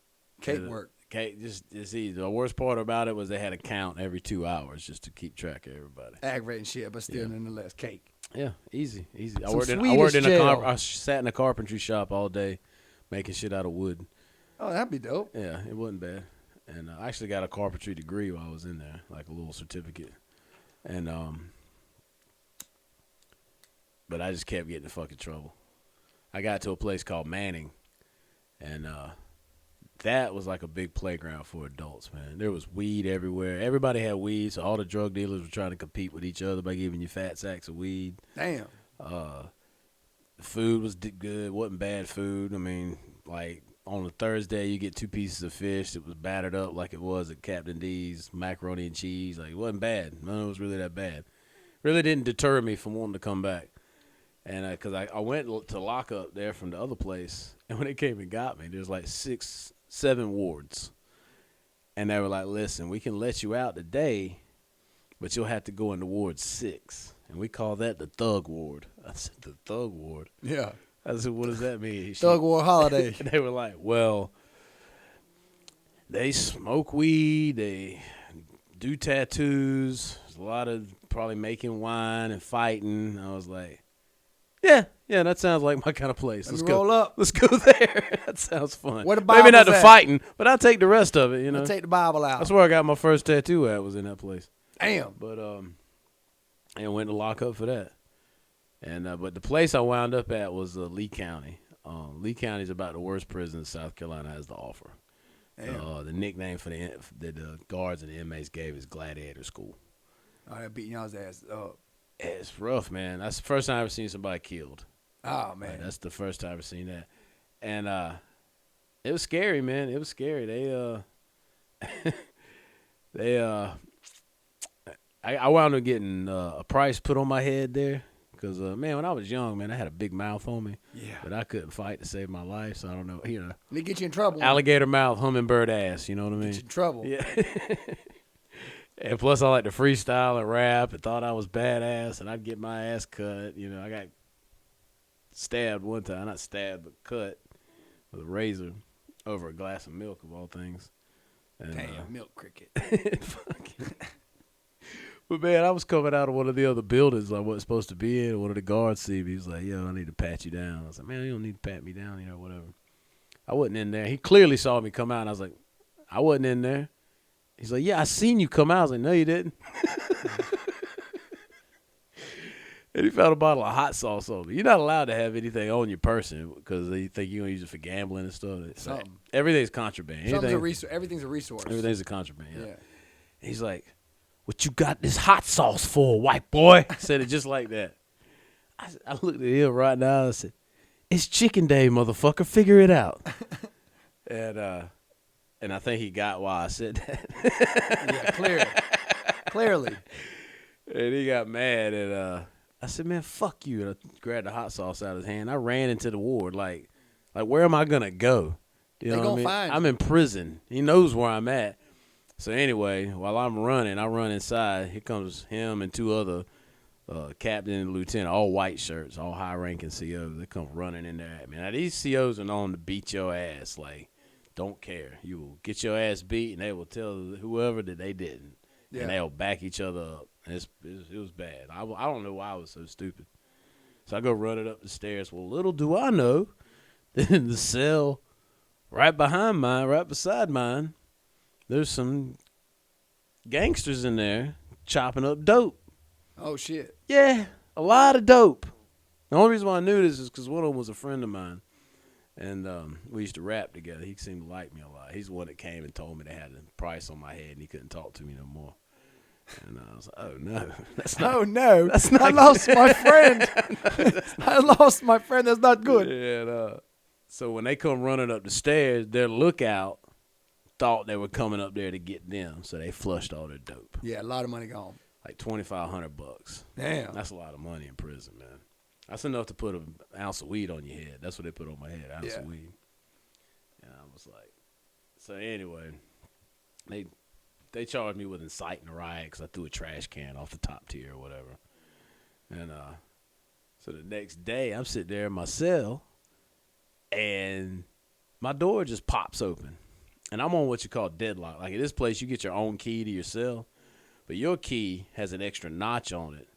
Cake work. Just easy. The worst part about it was they had a count every 2 hours just to keep track of everybody. Aggravating shit, but still nonetheless, cake. Yeah, easy. I sat in a carpentry shop all day, making shit out of wood. Oh, that'd be dope. Yeah, it wasn't bad. And I actually got a carpentry degree while I was in there, like a little certificate. And but I just kept getting in fucking trouble. I got to a place called Manning, and that was like a big playground for adults, man. There was weed everywhere. Everybody had weed, so all the drug dealers were trying to compete with each other by giving you fat sacks of weed. Damn. The food was good. Wasn't bad food. I mean, like on a Thursday, you get 2 pieces of fish that was battered up like it was at Captain D's, macaroni and cheese. Like, it wasn't bad. None of it was really that bad. Really didn't deter me from wanting to come back. And because I went to lock up there from the other place, and when they came and got me, there's like 7 wards. And they were like, listen, we can let you out today, but you'll have to go into Ward 6. And we call that the Thug Ward. I said, the Thug Ward? Yeah. I said, what does that mean? Thug Ward holiday. They were like, well, they smoke weed, they do tattoos, there's a lot of probably making wine and fighting. I was like, yeah, that sounds like my kind of place. Let's go. Roll up. Let's go there. That sounds fun. Where the Maybe not the Bible's at? fighting, but I'll take the rest of it, you know. I'll take the Bible out. That's where I got my first tattoo at, was in that place. Damn. But I went to lock up for that. And but the place I wound up at was Lee County. Lee County is about the worst prison South Carolina has to offer. The nickname for the guards and the inmates gave is Gladiator School. Oh, they're beating y'all's ass up. It's rough, man. That's the first time I've ever seen somebody killed. Oh, man. That's the first time I've ever seen that. And it was scary, man. It was scary. I wound up getting a price put on my head there. Because, man, when I was young, man, I had a big mouth on me. Yeah. But I couldn't fight to save my life, so I don't know, you know. They get you in trouble. Alligator mouth, hummingbird ass, you know what I mean? Get you in trouble. Yeah. And plus, I like to freestyle and rap and thought I was badass, and I'd get my ass cut. You know, I got stabbed one time. Not stabbed, but cut with a razor over a glass of milk, of all things. And, damn, milk cricket. But, man, I was coming out of one of the other buildings I wasn't supposed to be in. One of the guards see me. He was like, yo, I need to pat you down. I was like, man, you don't need to pat me down, you know, whatever. I wasn't in there. He clearly saw me come out, and I was like, I wasn't in there. He's like, yeah, I seen you come out. I was like, no, you didn't. And he found a bottle of hot sauce on me. You're not allowed to have anything on your person because they think you're going to use it for gambling and stuff. Like, everything's contraband. Everything's a resource. Everything's a contraband, yeah. He's like, what you got this hot sauce for, white boy? I said it just like that. I looked at him right now and I said, it's chicken day, motherfucker. Figure it out. And I think he got why I said that. Yeah, clearly. And he got mad, and I said, man, fuck you. And I grabbed the hot sauce out of his hand. I ran into the ward. Like where am I going to go? You know what I mean? Find I'm in prison. He knows where I'm at. So anyway, while I'm running, I run inside. Here comes him and 2 other captain and lieutenant, all white shirts, all high-ranking COs. They come running in there at me. Now, these COs are known to beat your ass. Like, don't care. You will get your ass beat, and they will tell whoever that they didn't. Yeah. And they'll back each other up. It was bad. I don't know why I was so stupid. So I go running up the stairs. Well, little do I know, in the cell right beside mine, there's some gangsters in there chopping up dope. Oh, shit. Yeah, a lot of dope. The only reason why I knew this is because one of them was a friend of mine, and we used to rap together. He seemed to like me a lot. He's the one that came and told me they had a price on my head, and he couldn't talk to me no more. And I was like, oh, no. That's not, oh, no. That's not I lost my friend. I lost my friend. That's not good. Yeah, so when they come running up the stairs, their lookout thought they were coming up there to get them, so they flushed all their dope. Yeah, a lot of money gone. Like $2,500. Damn. That's a lot of money in prison, man. That's enough to put an ounce of weed on your head. That's what they put on my head, ounce of weed. And I was like, so anyway, they charged me with inciting a riot because I threw a trash can off the top tier or whatever. And so the next day, I'm sitting there in my cell, and my door just pops open. And I'm on what you call deadlock. Like at this place, you get your own key to your cell. But your key has an extra notch on it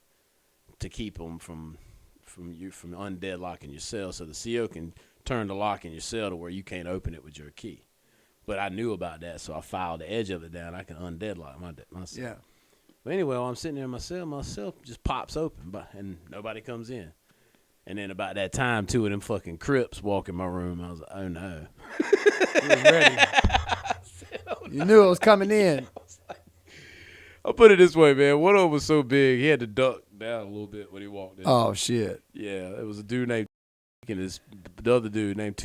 to keep them from undeadlocking your cell, so the CO can turn the lock in your cell to where you can't open it with your key. But I knew about that, so I filed the edge of it down. I can undeadlock my cell. Yeah. But anyway, while I'm sitting there in my cell just pops open, and nobody comes in. And then about that time, two of them fucking Crips walk in my room. I was like, oh no. He was ready. You knew it was coming in. I'll put it this way, man. One of them was so big, he had to duck down a little bit when he walked in. Oh, shit. Yeah, it was a dude named and the other dude named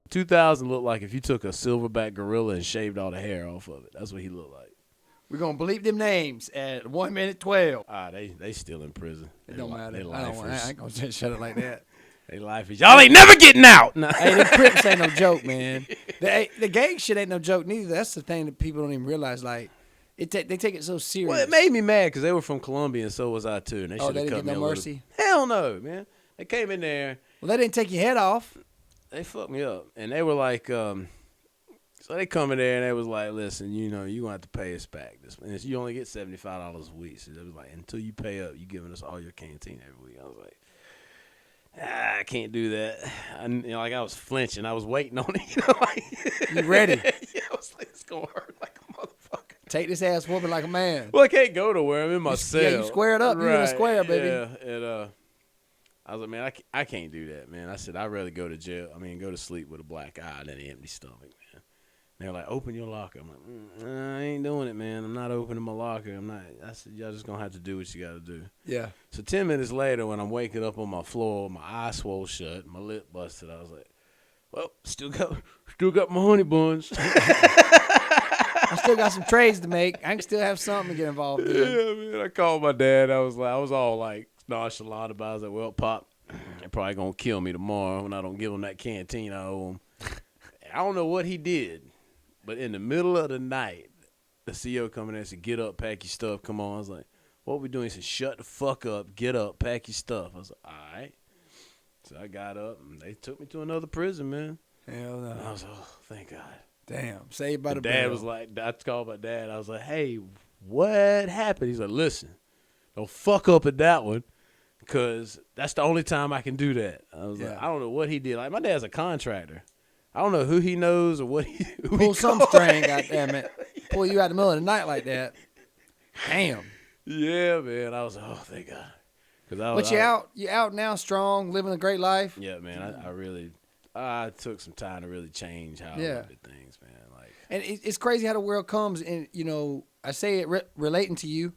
2000 looked like if you took a silverback gorilla and shaved all the hair off of it. That's what he looked like. We're going to bleep them names at 1:12. They still in prison. It don't matter. I ain't going to shut it like that. They life is, y'all ain't never getting out. Nah. Hey, the Crips ain't no joke, man. The gang shit ain't no joke neither. That's the thing that people don't even realize. Like, they take it so serious. Well, it made me mad because they were from Columbia and so was I too. And they they didn't get no mercy? Hell no, man. They came in there. Well, they didn't take your head off. They fucked me up. And they were like, so they come in there and they was like, listen, you're going to have to pay us back. And you only get $75 a week. So they was like, until you pay up, you giving us all your canteen every week. I was like, I can't do that. I was flinching. I was waiting on it. You ready? Yeah, I was like, it's going to hurt like a motherfucker. Take this ass whooping like a man. Well, I can't go nowhere. I'm in my cell. Yeah, you squared up. Right. You're in a square, baby. Yeah, and I was like, man, I can't do that, man. I said, I'd rather go to sleep with a black eye than an empty stomach, man. And they're like, open your locker. I'm like, I ain't doing it, man. I'm not opening my locker. I'm not. I said, y'all just going to have to do what you got to do. Yeah. So 10 minutes later, when I'm waking up on my floor, my eye swole shut, my lip busted, I was like, well, still got my honey buns. I still got some trades to make. I can still have something to get involved in. Yeah, man. I called my dad. I was all like nonchalant about it. I was like, well, Pop, they're probably going to kill me tomorrow when I don't give him that canteen I owe him. I don't know what he did, but in the middle of the night, the CEO coming in and said, get up, pack your stuff, come on. I was like, what we doing? He said, shut the fuck up, get up, pack your stuff. I was like, all right. So I got up, and they took me to another prison, man. Hell no. And I was like, oh, thank God. Damn, saved by the dad bell. was like, I called my dad. I was like, hey, what happened? He's like, listen, don't fuck up at that one because that's the only time I can do that. I was like, I don't know what he did. Like, my dad's a contractor. I don't know who he knows or what he pull some string, goddammit. Pull you out in the middle of the night like that. Damn. Yeah, man. I was like, oh, thank God. But you out now, strong, living a great life. Yeah, man. I took some time to really change how I looked at things, man. Like, and it's crazy how the world comes, and I say it relating to you.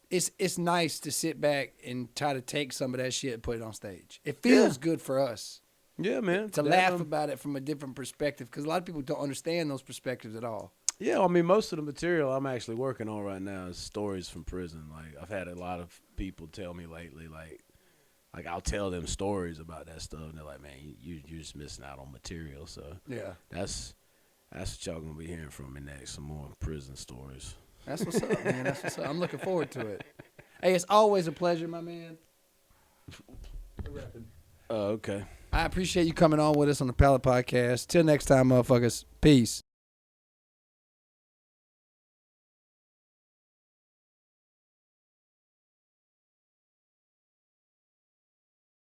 It's nice to sit back and try to take some of that shit and put it on stage. It feels good for us. Yeah, man. To laugh about it from a different perspective, because a lot of people don't understand those perspectives at all. Yeah, I mean, most of the material I'm actually working on right now is stories from prison. Like, I've had a lot of people tell me lately, like I'll tell them stories about that stuff, and they're like, man, you're just missing out on material. So yeah, that's what y'all gonna be hearing from me next. Some more prison stories. That's what's up, man. That's what's up. I'm looking forward to it. Hey, it's always a pleasure, my man. Oh, okay. I appreciate you coming on with us on the Pallet Podcast. Till next time, motherfuckers. Peace.